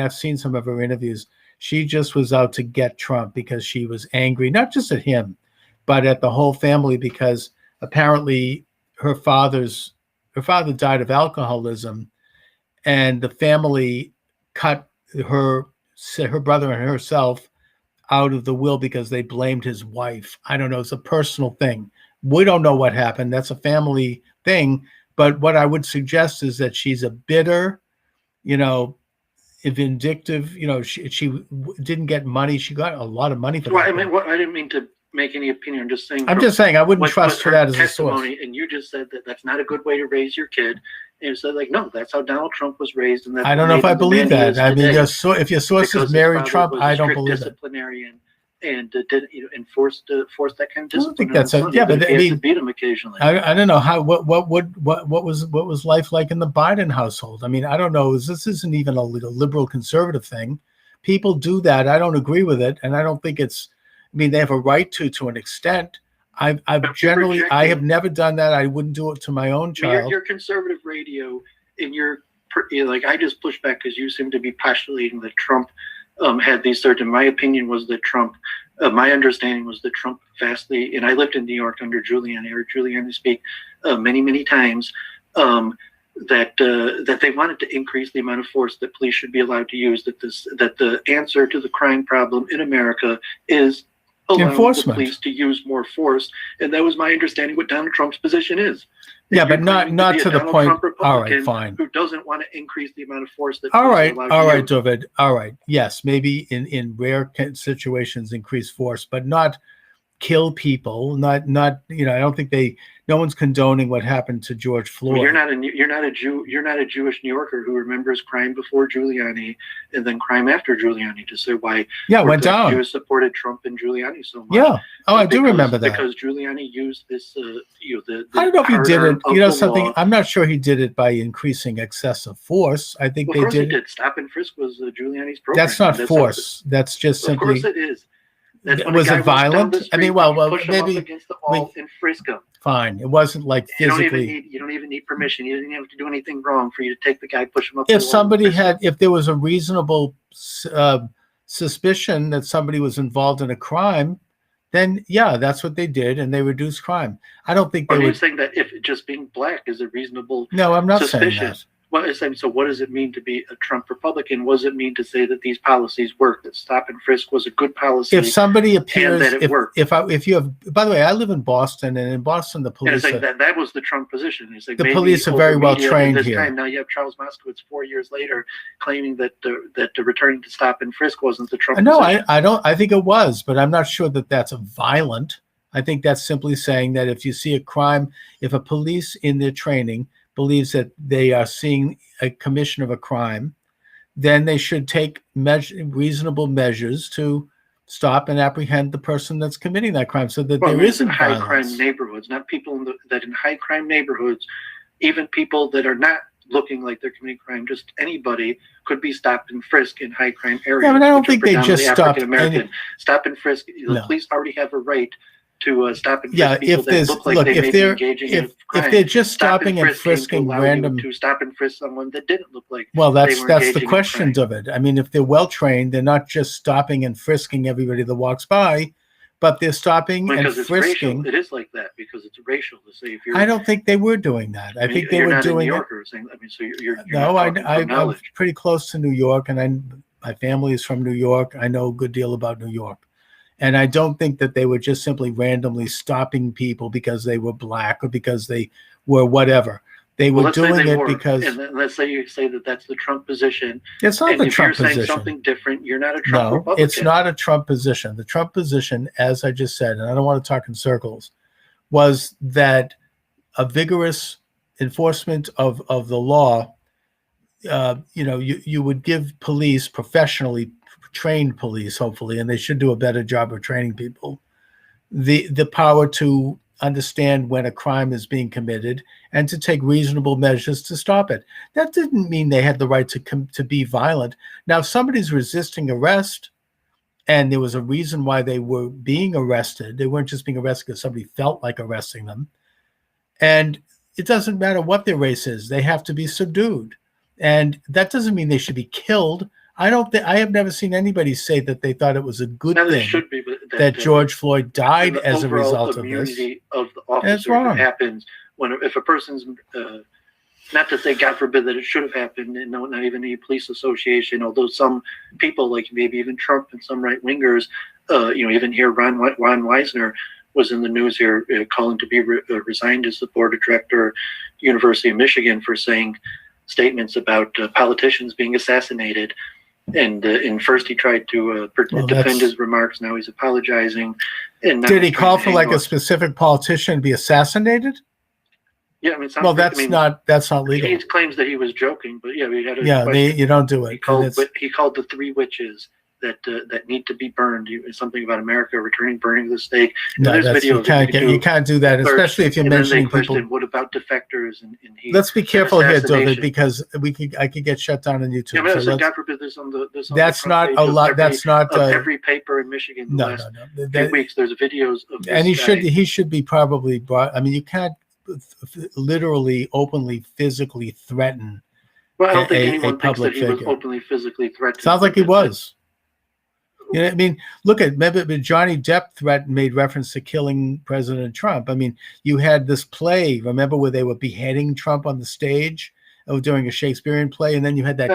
I've seen some of her interviews. She just was out to get Trump because she was angry, not just at him, but at the whole family, because apparently her father died of alcoholism, and the family cut her brother and herself out of the will because they blamed his wife. I don't know. It's a personal thing. We don't know what happened. That's a family thing. But what I would suggest is that she's a bitter, vindictive, she didn't get money. She got a lot of money for that. I didn't mean to make any opinion. I'm just saying I wouldn't trust her that as a source. And you just said that that's not a good way to raise your kid. And you said no, that's how Donald Trump was raised. And I don't know if I believe that. I mean, if your source is Mary Trump, I don't believe it. Disciplinarian. And did enforce that kind of discipline. I don't think that's but I mean, beat him occasionally. I don't know what was life like in the Biden household. I mean, I don't know. This isn't even a liberal conservative thing. People do that. I don't agree with it, and I don't think it's. I mean, they have a right to an extent. I have never done that. I wouldn't do it to my own child. Your conservative radio and I just pushed back because you seem to be postulating that Trump. Had these certain. My opinion was that Trump. My understanding was that Trump vastly, and I lived in New York under Giuliani. I heard Giuliani speak many times. That they wanted to increase the amount of force that police should be allowed to use. That the answer to the crime problem in America is allowing the police to use more force, and that was my understanding. What Donald Trump's position is. Yeah, but not to the point. All right, fine. Who doesn't want to increase the amount of force that? All right, Dooovid. All right, yes, maybe in rare situations increase force, but not kill people. Not I don't think they No one's condoning what happened to George Floyd. Well, you're not a Jewish New Yorker who remembers crime before Giuliani and then crime after Giuliani to say why it went down. Jews supported Trump and Giuliani so much. Yeah. Oh, I do remember that. Because Giuliani used this, the I don't know if he did it. You know something? Law. I'm not sure he did it by increasing excessive force. I think Well, they did. He did. Stop and frisk was Giuliani's program. That's not force. That's just simply. Of course it is. Was it violent? I mean, well, maybe against the wall and frisk him. Fine. It wasn't like physically. You don't even need permission. You didn't have to do anything wrong for you to take the guy, push him up. If somebody if there was a reasonable suspicion that somebody was involved in a crime, then yeah, that's what they did, and they reduced crime. I don't think they were saying that if just being black is a reasonable. No, I'm not suspicion. saying that. Well, so what does it mean to be a Trump Republican? What does it mean to say that these policies work? That stop and frisk was a good policy. If somebody appears, and that it worked. If you have, by the way, I live in Boston, and in Boston, the police. That was the Trump position. It's like the police are very well trained here. Now you have Charles Moscowitz 4 years later claiming that the returning to stop and frisk wasn't the Trump. No, position. I don't. I think it was, but I'm not sure that that's a violent. I think that's simply saying that if you see a crime, if a police in their training believes that they are seeing a commission of a crime, then they should take reasonable measures to stop and apprehend the person that's committing that crime, so that there isn't high violence. Crime neighborhoods, not people that in high crime neighborhoods, even people that are not looking like they're committing crime, just anybody could be stopped and frisked in high crime areas. Yeah, but I don't think they just stopped Stop and frisk. The police already have a right to stop and frisk people if that look like they may be engaging in a crime. If they're just stopping and frisking random, to stop and frisk someone that didn't look like. Well, that's the questions of it. I mean, if they're well trained, they're not just stopping and frisking everybody that walks by, but they're stopping and frisking. Racial. It is like that because it's racial to say if you're. I don't think they were doing that. I think they were doing it. So you're no, I'm pretty close to New York, and my family is from New York. I know a good deal about New York. And I don't think that they were just simply randomly stopping people because they were black or because they were whatever. They were doing it because. And let's say you say that that's the Trump position. It's not the Trump position. If you're saying something different, you're not a Trump Republican. No, it's not a Trump position. The Trump position, as I just said, and I don't want to talk in circles, was that a vigorous enforcement of the law, you would give police professionally trained police, hopefully, and they should do a better job of training people, the power to understand when a crime is being committed and to take reasonable measures to stop it. That didn't mean they had the right to be violent. Now, if somebody's resisting arrest and there was a reason why they were being arrested, they weren't just being arrested because somebody felt like arresting them, and it doesn't matter what their race is, they have to be subdued. And that doesn't mean they should be killed. I have never seen anybody say that they thought it was a good thing that George Floyd died as a result of this. Of the officer, it happens if a person's not to say God forbid that it should have happened, and not even any police association. Although some people, like maybe even Trump and some right wingers, even here Ron Weisner was in the news here calling to be resigned as the board of director, University of Michigan, for saying statements about politicians being assassinated. And first he tried to defend his remarks. Now he's apologizing. And did he call for like a specific politician to be assassinated? Yeah, I mean, that's not legal. He claims that he was joking, but yeah, we had you don't do it. He called the three witches that need to be burned. Something about America burning the stake. No, you can't do that, especially if you're mentioning people. What about defectors? And let's be careful here, Dooovid, because I could get shut down on YouTube. Yeah, so God forbid there's on that's not a lot. That's not every paper in Michigan. No. Few weeks there's videos of this and he should be probably brought. I mean, you can't literally openly physically threaten. Well, I don't think anyone thinks that he was openly physically threatened. Sounds like he was. You know what I mean? Look at maybe Johnny Depp made reference to killing President Trump. I mean, you had this play, remember, where they were beheading Trump on the stage during a Shakespearean play, and then you had that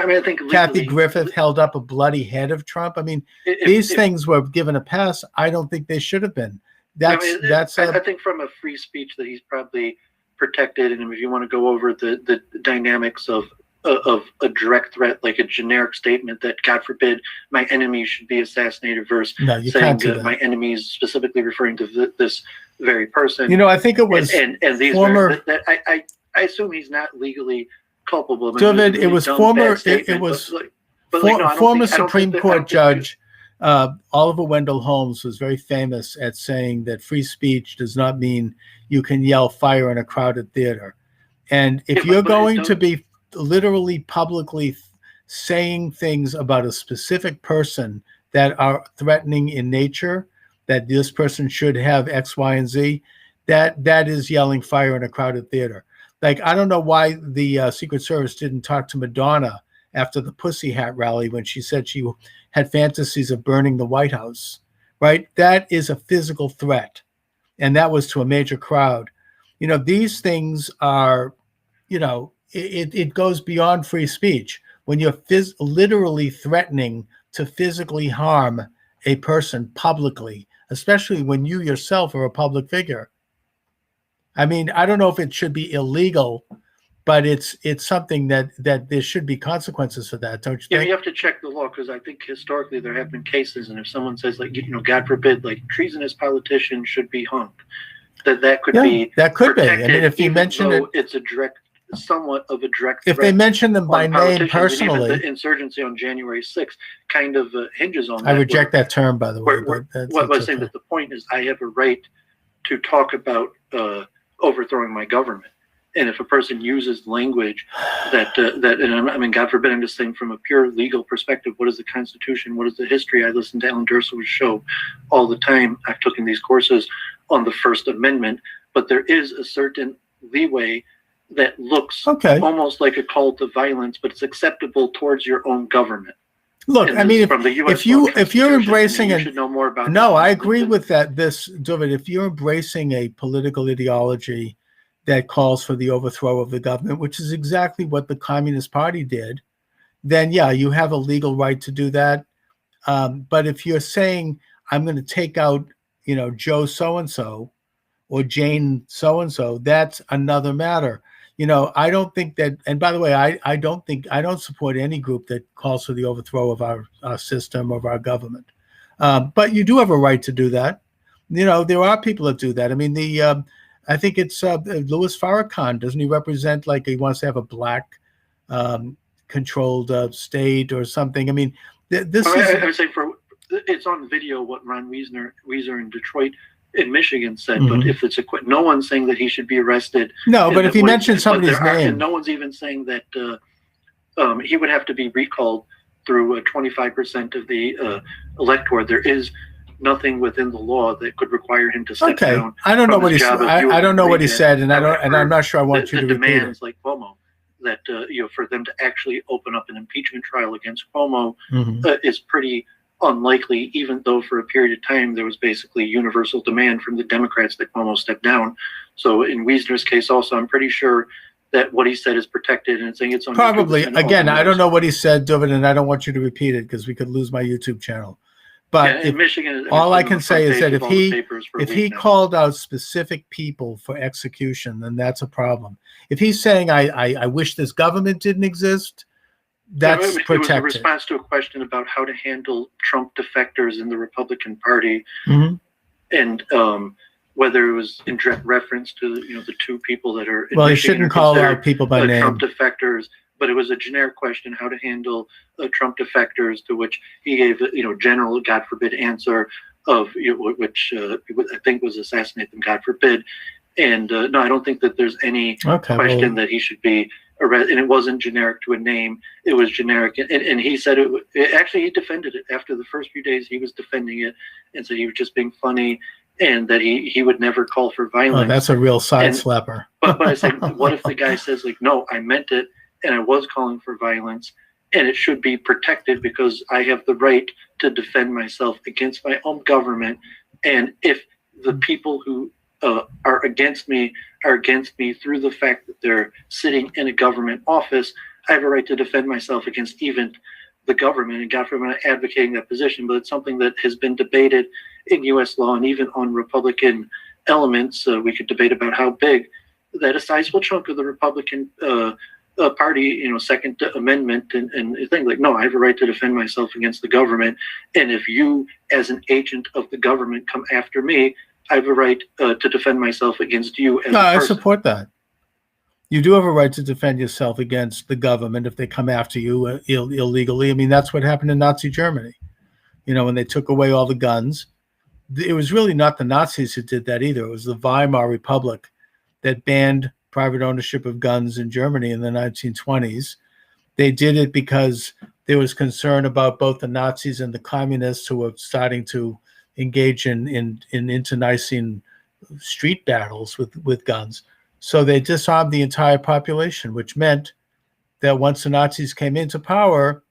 Kathy Griffith held up a bloody head of Trump. I mean, these things were given a pass. I don't think they should have been. I think from a free speech that he's probably protected, and if you want to go over the dynamics of of a direct threat, like a generic statement that, God forbid, my enemy should be assassinated, versus you saying can't do that my enemy is specifically referring to this very person. You know, I think it was and these former. I assume he's not legally culpable. Dooovid, it was former. It was former Supreme Court Judge Oliver Wendell Holmes was very famous at saying that free speech does not mean you can yell fire in a crowded theater. And if you're going to be literally publicly saying things about a specific person that are threatening in nature, that this person should have X, Y, and Z, that is yelling fire in a crowded theater. Like, I don't know why the Secret Service didn't talk to Madonna after the Pussy Hat rally when she said she had fantasies of burning the White House, right? That is a physical threat. And that was to a major crowd. You know, these things are, you know, it goes beyond free speech. When you're literally threatening to physically harm a person publicly, especially when you yourself are a public figure. I mean, I don't know if it should be illegal, but it's something that there should be consequences for that, don't you think? Yeah, you have to check the law, because I think historically there have been cases, and if someone says, like, you know, God forbid, like, treasonous politicians should be hung, that could be that could protected, be. I mean, if you mention it, it's a direct, somewhat of a direct if they mention them by name personally. The insurgency on January 6th kind of hinges on that. I reject that term, by the way. What was saying that the point is, I have a right to talk about overthrowing my government. And if a person uses language and I mean, God forbid, I'm just saying from a pure legal perspective, what is the Constitution? What is the history? I listen to Alan Dershowitz show all the time. I've taken these courses on the First Amendment, but there is a certain leeway that looks almost like a call to violence, but it's acceptable towards your own government. Look, I mean, if you're embracing you should know more about. No, I agree with that. Dooovid, if you're embracing a political ideology that calls for the overthrow of the government, which is exactly what the Communist Party did, then yeah, you have a legal right to do that. But if you're saying, I'm going to take out, you know, Joe so-and-so or Jane so-and-so, that's another matter. You know, I don't think that, and by the way, I don't support any group that calls for the overthrow of our system, of our government. But you do have a right to do that. You know, there are people that do that. I mean, I think it's Louis Farrakhan. Doesn't he represent, like, he wants to have a black controlled state or something? I mean, I would say it's on video what Ron Weezer in Detroit, in Michigan said, but if it's no one's saying that he should be arrested. No, but if he mentions somebody's name, and no one's even saying that he would have to be recalled through 25% of the electorate. There is nothing within the law that could require him to step down. I don't know what he said. I don't know what he said, and I'm not sure I want you to repeat it. Demands like Cuomo, that you know, for them to actually open up an impeachment trial against Cuomo is pretty unlikely, even though for a period of time there was basically universal demand from the Democrats that Cuomo stepped down. So in Wiesner's case also, I'm pretty sure that what he said is protected, and saying it's on probably YouTube, again, I don't know what he said, Dooovid, and I don't want you to repeat it because we could lose my YouTube channel. But in Michigan, all I can say is that if he called out specific people for execution, then that's a problem. If he's saying I wish this government didn't exist, that's protected. It was a response to a question about how to handle Trump defectors in the Republican Party, and whether it was in direct reference to the two people that are. Well, he shouldn't call out people by name. Trump defectors, but it was a generic question: how to handle Trump defectors. To which he gave general, God forbid, answer of which I think was assassinate them, God forbid. And no, I don't think that there's any question that he should be arrested. And it wasn't generic to a name; it was generic. And he said actually, he defended it after the first few days. He was defending it and said he was just being funny, and that he would never call for violence. Oh, that's a real side slapper. But I said, what if the guy says no, I meant it, and I was calling for violence, and it should be protected because I have the right to defend myself against my own government, and if the people who are against me through the fact that they're sitting in a government office, I have a right to defend myself against even the government. And God forbid, I'm not advocating that position, but it's something that has been debated in U.S. law and even on Republican elements. We could debate about how big that a sizable chunk of the Republican party, Second Amendment and things like, no, I have a right to defend myself against the government. And if you, as an agent of the government, come after me, I have a right to defend myself against you as a person. I support that. You do have a right to defend yourself against the government if they come after you illegally. I mean, that's what happened in Nazi Germany. When they took away all the guns. It was really not the Nazis who did that either. It was the Weimar Republic that banned private ownership of guns in Germany in the 1920s. They did it because there was concern about both the Nazis and the communists who were starting to engage in internecine street battles with guns. So they disarmed the entire population, which meant that once the Nazis came into power,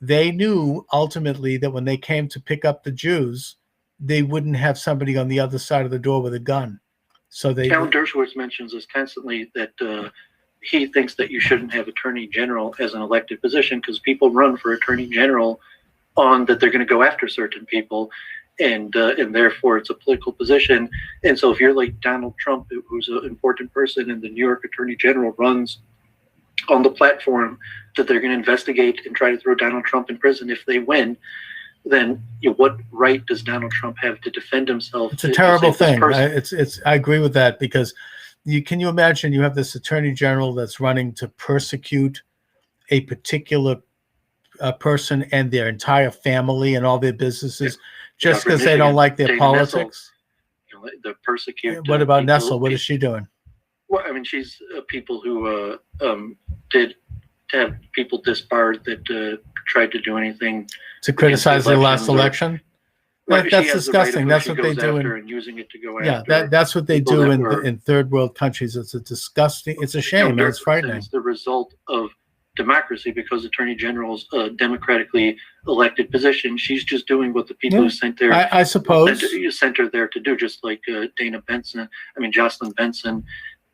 they knew ultimately that when they came to pick up the Jews, they wouldn't have somebody on the other side of the door with a gun. So Count Dershowitz mentions this constantly, that he thinks that you shouldn't have attorney general as an elected position because people run for attorney general on that they're going to go after certain people, and therefore it's a political position. And so if you're like Donald Trump, who's an important person, and the New York attorney general runs on the platform that they're going to investigate and try to throw Donald Trump in prison if they win, then what right does Donald Trump have to defend himself? It's a terrible thing. I agree with that, because can you imagine you have this attorney general that's running to persecute a particular person and their entire family and all their businesses just because they don't like their politics? The persecute. What about Nessel? What is she doing? Well, I mean, she's people who did have people disbarred that tried to do anything to criticize the last election. That's disgusting. That's what they do. And using it to go after. That's what they do in third world countries. It's a disgusting. It's a shame. It's frightening. It's the result of democracy, because attorney general's a democratically elected position. She's just doing what the people who sent there. I suppose sent her there to do, just like Jocelyn Benson,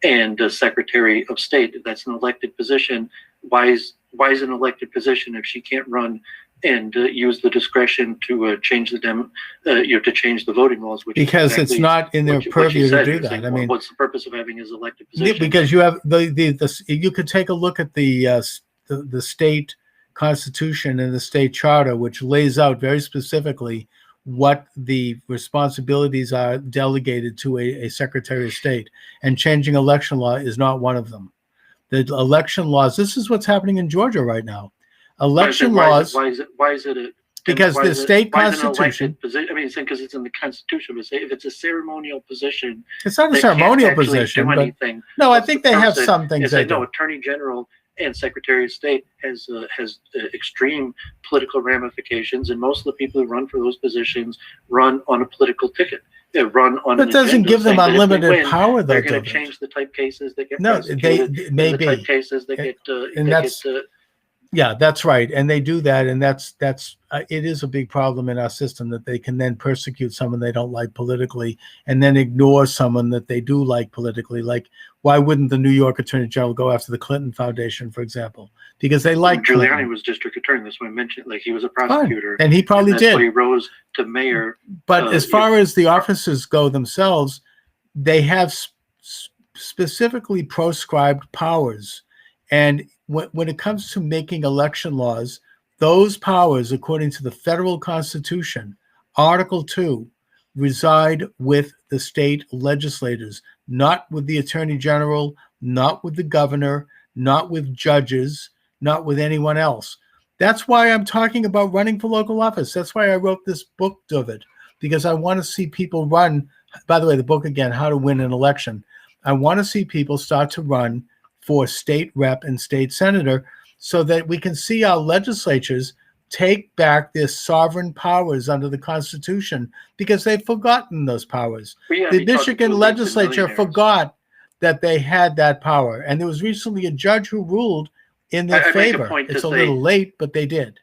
and Secretary of State. That's an elected position. Why is an elected position if she can't run and use the discretion to change to change the voting laws? Because it's not in their purview to do that. Like, what's the purpose of having his elected position? Because you have you could take a look at the state constitution and the state charter, which lays out very specifically what the responsibilities are delegated to a Secretary of State, and changing election law is not one of them. The election laws, this is what's happening in Georgia right now. Election laws. Why is it because the state constitution. I mean, because it's in the Constitution. But if it's a ceremonial position, it's not a ceremonial position. But, no, I think they have some things. No, Attorney General and Secretary of State has extreme political ramifications, and most of the people who run for those positions run on a political ticket. They run on. But it doesn't give them unlimited power, though. They're going to change the type cases that get prosecuted. They maybe the type cases that get. Yeah, that's right, and they do that, and that's it is a big problem in our system that they can then persecute someone they don't like politically, and then ignore someone that they do like politically. Like, why wouldn't the New York Attorney General go after the Clinton Foundation, for example? Because they like Giuliani Clinton. Was district attorney. That's why I mentioned, like, he was a prosecutor, and he probably did. That's why he rose to mayor. But as far as the officers go themselves, they have specifically proscribed powers, and when it comes to making election laws, those powers, according to the federal constitution, Article 2, reside with the state legislators, not with the attorney general, not with the governor, not with judges, not with anyone else. That's why I'm talking about running for local office. That's why I wrote this book, Dooovid, because I want to see people run. By the way, the book again, How to Win an Election. I want to see people start to run for state rep and state senator, so that we can see our legislatures take back their sovereign powers under the Constitution, because they've forgotten those powers. The Michigan legislature forgot that they had that power, and there was recently a judge who ruled in their favor. It's a little late, but they did.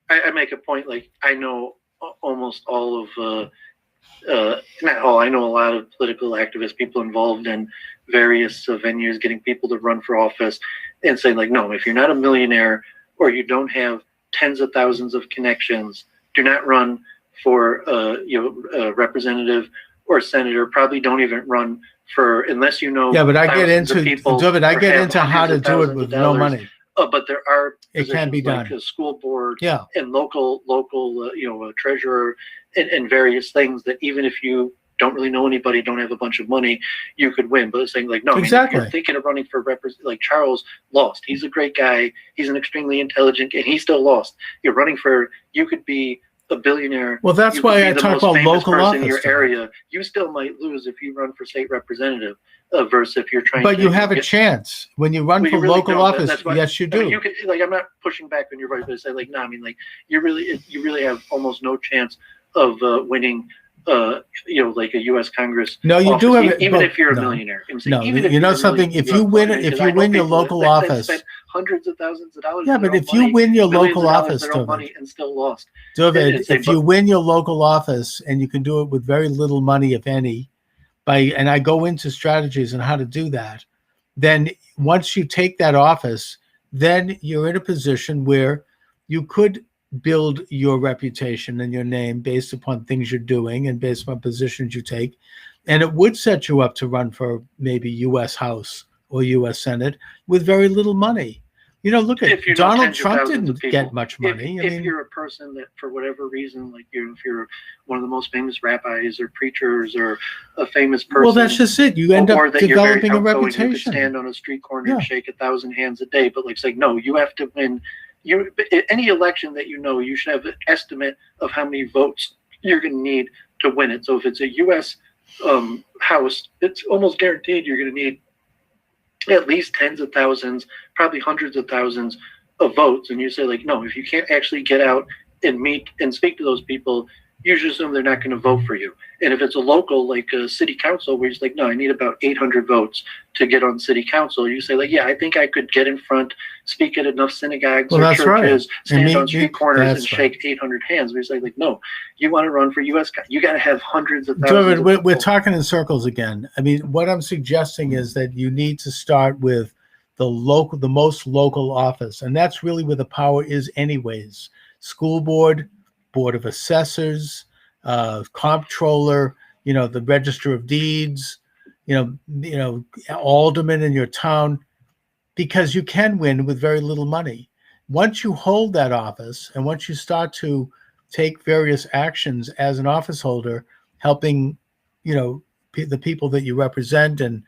I make a point, like, I know almost all of not all, I know a lot of political activists, people involved in various venues, getting people to run for office, and saying, like, no, if you're not a millionaire or you don't have tens of thousands of connections, do not run for representative or senator probably don't even run for, unless you know. Yeah, but I get thousands of into people Dooovid, I or get have into how hundreds to of do it thousands with of no dollars. money. But there are It can be positions like done. a school board Yeah. and local treasurer and various things that even if you don't really know anybody, don't have a bunch of money, you could win. But it's saying like, no, I mean, Exactly. if you're thinking of running for like Charles lost. He's a great guy. He's an extremely intelligent, and he still lost. You're running for, you could be a billionaire. Well, that's why I talk about local office in your area. You still might lose if you run for state representative versus if you're trying but to. You have a chance when you run for really local office. That's why, yes, you do. I mean, you could, like, I'm not pushing back on your voice, but I say like, no, I mean, like, you really have almost no chance of winning. Like a U.S. Congress. No, you office, do have, even if you're a millionaire. No, you know something. If you win your local office, spent hundreds of thousands of dollars. Yeah, but if you win your local office, money and still lost. Dooovid, if you win your local office, and you can do it with very little money, if any, and I go into strategies on how to do that, then once you take that office, then you're in a position where you could build your reputation and your name based upon things you're doing and based upon positions you take. And it would set you up to run for maybe U.S. House or U.S. Senate with very little money. Look at Donald Trump didn't get much money. If you're a person that, for whatever reason, like if you're one of the most famous rabbis or preachers or a famous person. Well, that's just it. You end up developing a reputation. You could stand on a street corner and shake 1,000 hands a day. But like, it's like, no, you have to win. Any election that you should have an estimate of how many votes you're going to need to win it. So if it's a U.S. House, it's almost guaranteed you're going to need at least tens of thousands, probably hundreds of thousands of votes. And you say like, no, if you can't actually get out and meet and speak to those people, you should assume they're not going to vote for you. And if it's a local, like a city council, where you're like, no, I need about 800 votes to get on city council, you say like, yeah, I think I could get in front, speak at enough synagogues or churches, stand on street corners and shake 800 hands. We say like, no, you want to run for U.S. You got to have hundreds of thousands. Dooovid, we're talking in circles again. I mean, what I'm suggesting is that you need to start with the most local office, and that's really where the power is, anyways. School board, board of assessors, comptroller, the register of deeds, alderman in your town, because you can win with very little money. Once you hold that office and once you start to take various actions as an office holder, helping, the people that you represent and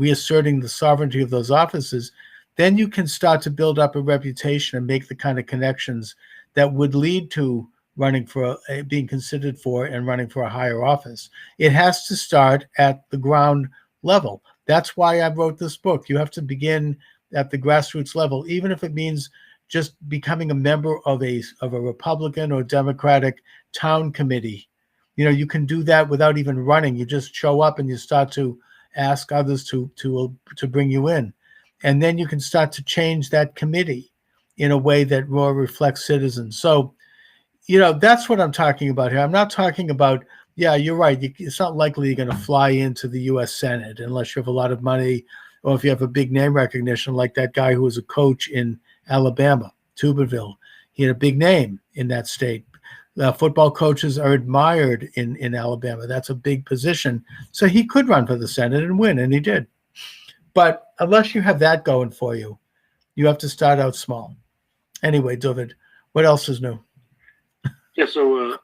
reasserting the sovereignty of those offices, then you can start to build up a reputation and make the kind of connections that would lead to running for, being considered for and running for a higher office. It has to start at the ground level. That's why I wrote this book. You have to begin at the grassroots level, even if it means just becoming a member of a Republican or Democratic town committee. You can do that without even running. You just show up and you start to ask others to bring you in. And then you can start to change that committee in a way that more reflects citizens. So, that's what I'm talking about here. I'm not talking about, yeah, you're right. It's not likely you're going to fly into the U.S. Senate unless you have a lot of money or if you have a big name recognition, like that guy who was a coach in Alabama, Tuberville. He had a big name in that state. Football coaches are admired in Alabama. That's a big position. So he could run for the Senate and win, and he did. But unless you have that going for you, you have to start out small. Anyway, Dooovid, what else is new? Yeah, so,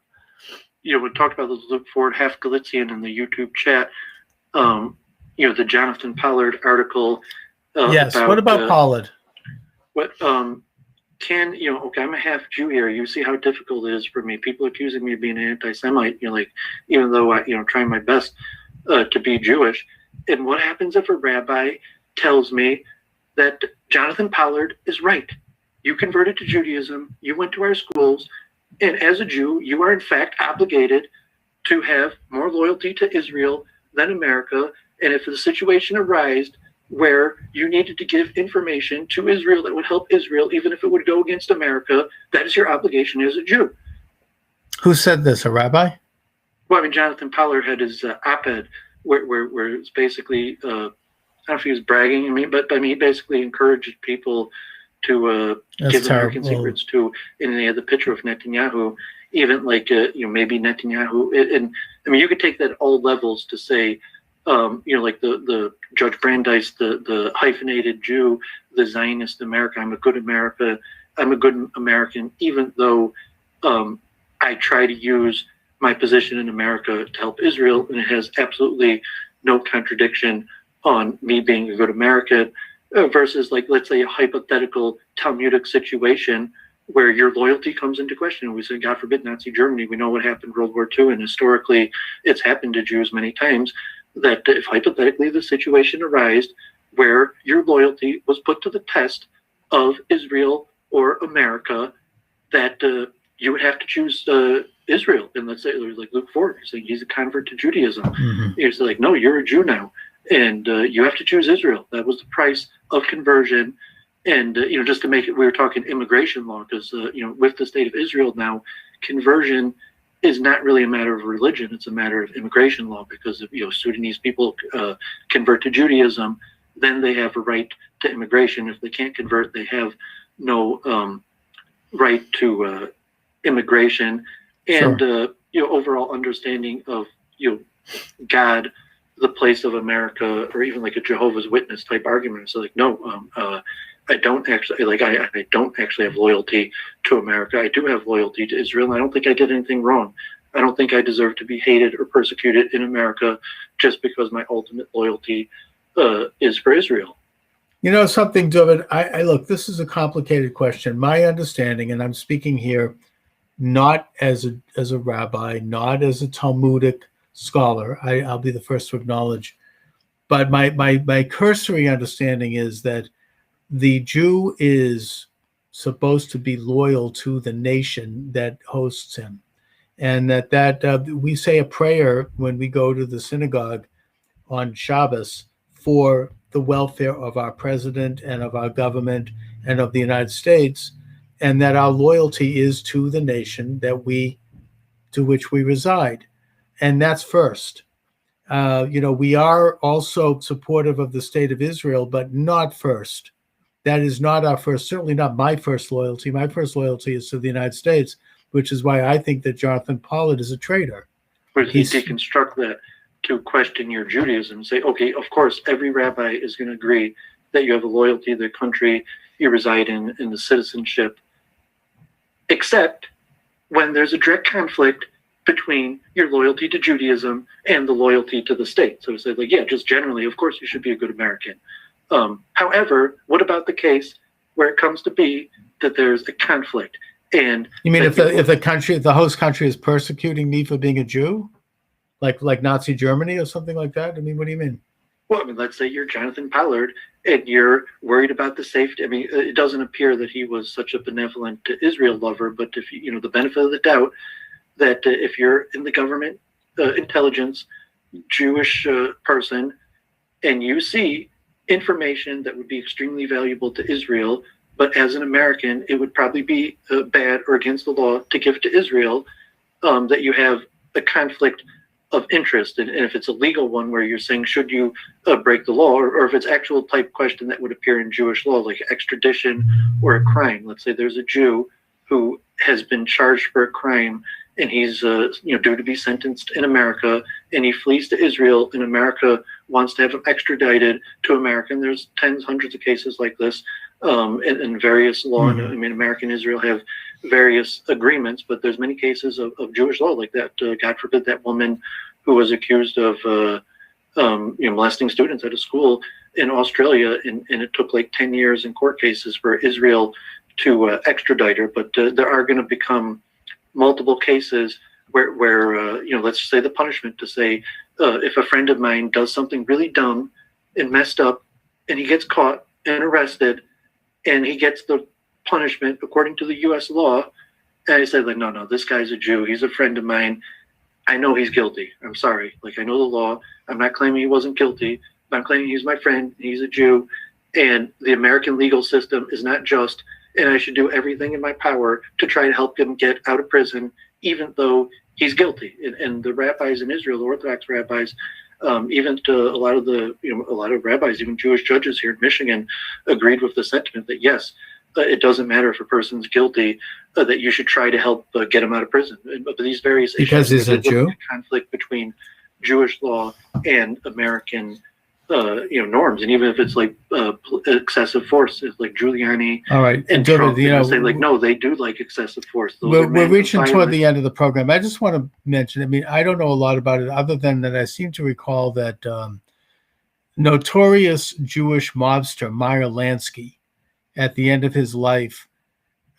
we talked about this Luke Ford, half Galician in the YouTube chat. The Jonathan Pollard article. Yes, what about Pollard? Okay, I'm a half Jew here. You see how difficult it is for me. People accusing me of being an anti-Semite, even though I, trying my best to be Jewish. And what happens if a rabbi tells me that Jonathan Pollard is right? You converted to Judaism, you went to our schools, and as a Jew, you are in fact obligated to have more loyalty to Israel than America. And if the situation arises where you needed to give information to Israel that would help Israel, even if it would go against America, that is your obligation as a Jew. Who said this, a rabbi? Well, I mean, Jonathan Pollard had his op-ed where it's basically, I don't know if he was bragging, but he basically encouraged people to give American secrets to, and they had the picture of Netanyahu, even like, maybe Netanyahu, and I mean, you could take that at all levels to say, like the Judge Brandeis, the hyphenated Jew, the Zionist America, I'm a good American, even though I try to use my position in America to help Israel, and it has absolutely no contradiction on me being a good American, versus, like, let's say a hypothetical Talmudic situation where your loyalty comes into question. We say, God forbid, Nazi Germany. We know what happened in World War II, and historically it's happened to Jews many times, that if hypothetically the situation arose where your loyalty was put to the test of Israel or America, that you would have to choose Israel. And let's say, like Luke 4, you're saying he's a convert to Judaism. Mm-hmm. You're like, no, you're a Jew now, and you have to choose Israel. That was the price of conversion. And, just to make it, we were talking immigration law, because, with the state of Israel now, conversion is not really a matter of religion. It's a matter of immigration law, because if, Sudanese people convert to Judaism, then they have a right to immigration. If they can't convert, they have no right to immigration. And, Sure. Overall understanding of, God, the place of America, or even like a Jehovah's Witness type argument. So like, no, I don't actually, like, I don't actually have loyalty to America. I do have loyalty to Israel, and I don't think I did anything wrong. I don't think I deserve to be hated or persecuted in America just because my ultimate loyalty is for Israel. You know something, Dooovid? I look, this is a complicated question. My understanding, and I'm speaking here not as a rabbi, not as a Talmudic scholar, I'll be the first to acknowledge, but my cursory understanding is that the Jew is supposed to be loyal to the nation that hosts him, and that we say a prayer when we go to the synagogue on Shabbos for the welfare of our president and of our government and of the United States, and that our loyalty is to the nation to which we reside, and that's first. We are also supportive of the state of Israel, but not first. That is not our first, certainly not my first loyalty. My first loyalty is to the United States, which is why I think that Jonathan Pollard is a traitor. But if you deconstruct that to question your Judaism and say, okay, of course, every rabbi is going to agree that you have a loyalty to the country you reside in the citizenship, except when there's a direct conflict between your loyalty to Judaism and the loyalty to the state. So it's like, yeah, just generally, of course, you should be a good American. However, what about the case where it comes to be that there's a conflict? And you mean if the host country is persecuting me for being a Jew, like Nazi Germany or something like that? I mean, what do you mean? Well, I mean, let's say you're Jonathan Pollard and you're worried about the safety. I mean, it doesn't appear that he was such a benevolent Israel lover, but if the benefit of the doubt that if you're in the government intelligence Jewish person and you see information that would be extremely valuable to Israel, but as an American, it would probably be bad or against the law to give to Israel, that you have a conflict of interest. And if it's a legal one where you're saying, should you break the law, or if it's actual type question that would appear in Jewish law, like extradition or a crime. Let's say there's a Jew who has been charged for a crime and he's due to be sentenced in America, and he flees to Israel, and America wants to have him extradited to America. And there's hundreds of cases like this in various law. Mm-hmm. And I mean, America and Israel have various agreements, but there's many cases of Jewish law like that. God forbid, that woman who was accused of molesting students at a school in Australia, and it took like 10 years in court cases for Israel to extradite her. But there are going to become multiple cases where let's say the punishment to say, if a friend of mine does something really dumb and messed up and he gets caught and arrested and he gets the punishment according to the U.S. law, and I say, like, no, this guy's a Jew. He's a friend of mine. I know he's guilty. I'm sorry. Like, I know the law. I'm not claiming he wasn't guilty, but I'm claiming he's my friend. He's a Jew, and the American legal system is not just, and I should do everything in my power to try to help him get out of prison, even though he's guilty. And the rabbis in Israel, the Orthodox rabbis, even to a lot of rabbis, even Jewish judges here in Michigan, agreed with the sentiment that yes, it doesn't matter if a person's guilty, that you should try to help get him out of prison. But these various because issues, he's a Jew, conflict between Jewish law and American norms, and even if it's like excessive force, it's like Giuliani. All right, and Dooovid, Trump, say like, no, they do like excessive force. We're reaching toward the end of the program. I just want to mention, I mean, I don't know a lot about it other than that I seem to recall that notorious Jewish mobster Meyer Lansky, at the end of his life,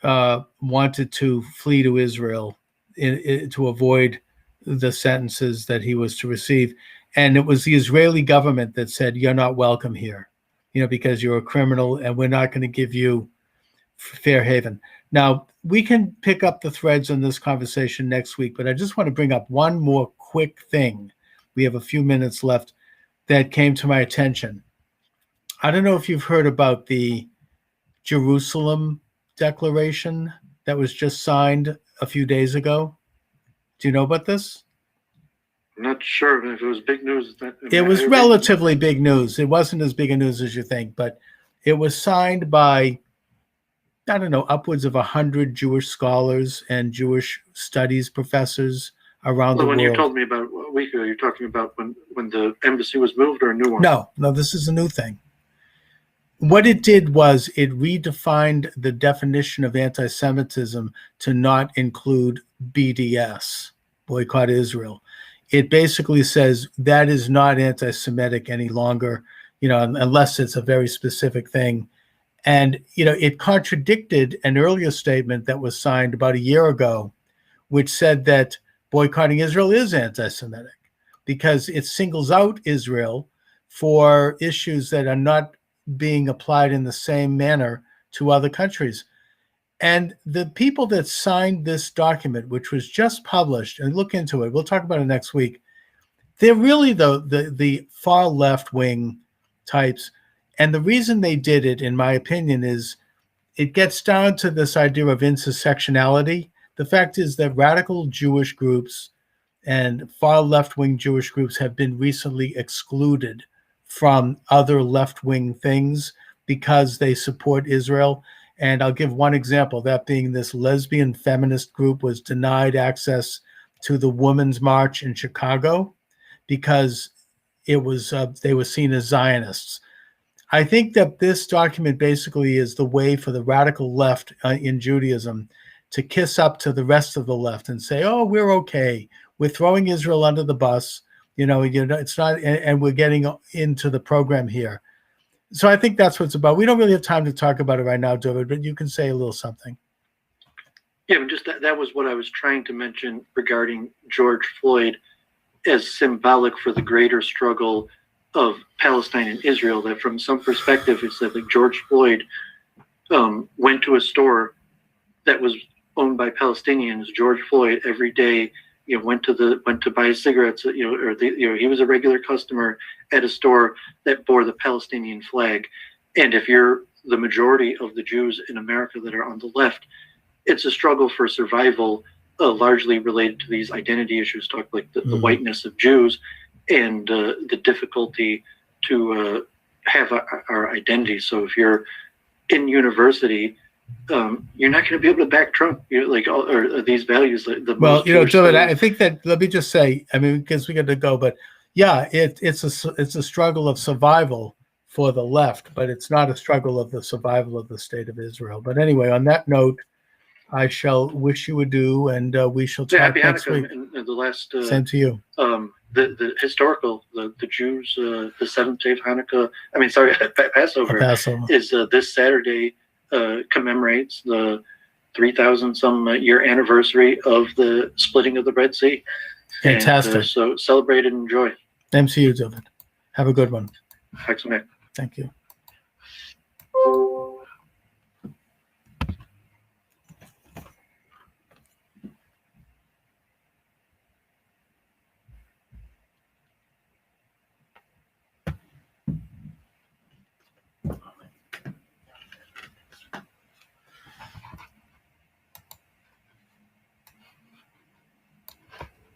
wanted to flee to Israel to avoid the sentences that he was to receive. And it was the Israeli government that said, you're not welcome here, because you're a criminal and we're not going to give you fair haven. Now, we can pick up the threads in this conversation next week, but I just want to bring up one more quick thing. We have a few minutes left that came to my attention. I don't know if you've heard about the Jerusalem Declaration that was just signed a few days ago. Do you know about this? I'm not sure if it was big news. It was relatively big news. It wasn't as big a news as you think, but it was signed by, I don't know, upwards of 100 Jewish scholars and Jewish studies professors around the world. When you told me about a week ago, you're talking about when the embassy was moved, or a new one? No, this is a new thing. What it did was it redefined the definition of anti-Semitism to not include BDS, Boycott Israel. It basically says that is not anti-Semitic any longer, unless it's a very specific thing. And, it contradicted an earlier statement that was signed about a year ago, which said that boycotting Israel is anti-Semitic because it singles out Israel for issues that are not being applied in the same manner to other countries. And the people that signed this document, which was just published, and look into it, we'll talk about it next week, they're really the far left-wing types. And the reason they did it, in my opinion, is it gets down to this idea of intersectionality. The fact is that radical Jewish groups and far left-wing Jewish groups have been recently excluded from other left-wing things because they support Israel. And I'll give one example, that being this lesbian feminist group was denied access to the Women's March in Chicago because it was they were seen as Zionists. I think that this document basically is the way for the radical left in Judaism to kiss up to the rest of the left and say, oh, we're okay. We're throwing Israel under the bus. It's not, and we're getting into the program here. So I think that's what it's about. We don't really have time to talk about it right now, Dooovid, but you can say a little something. Yeah, but just that was what I was trying to mention regarding George Floyd as symbolic for the greater struggle of Palestine and Israel, that from some perspective, it's like George Floyd went to a store that was owned by Palestinians. George Floyd every day, went to buy cigarettes, he was a regular customer at a store that bore the Palestinian flag. And if you're the majority of the Jews in America that are on the left, it's a struggle for survival, largely related to these identity issues, like the whiteness of Jews and the difficulty to have our identity. So if you're in university, you're not going to be able to back Trump, or these values. Dooovid, I think that, let me just say, because we got to go, but yeah, it's a struggle of survival for the left, but it's not a struggle of the survival of the state of Israel. But anyway, on that note, I shall wish you adieu, and we shall talk happy next Hanukkah, week. And the last, same to you. The historical, the Jews, the seventh day of Hanukkah. Passover is this Saturday. Commemorates the 3,000 some year anniversary of the splitting of the Red Sea. Fantastic. And, so celebrate and enjoy. Same to you, Dooovid. Have a good one. Thanks, Nick. Thank you.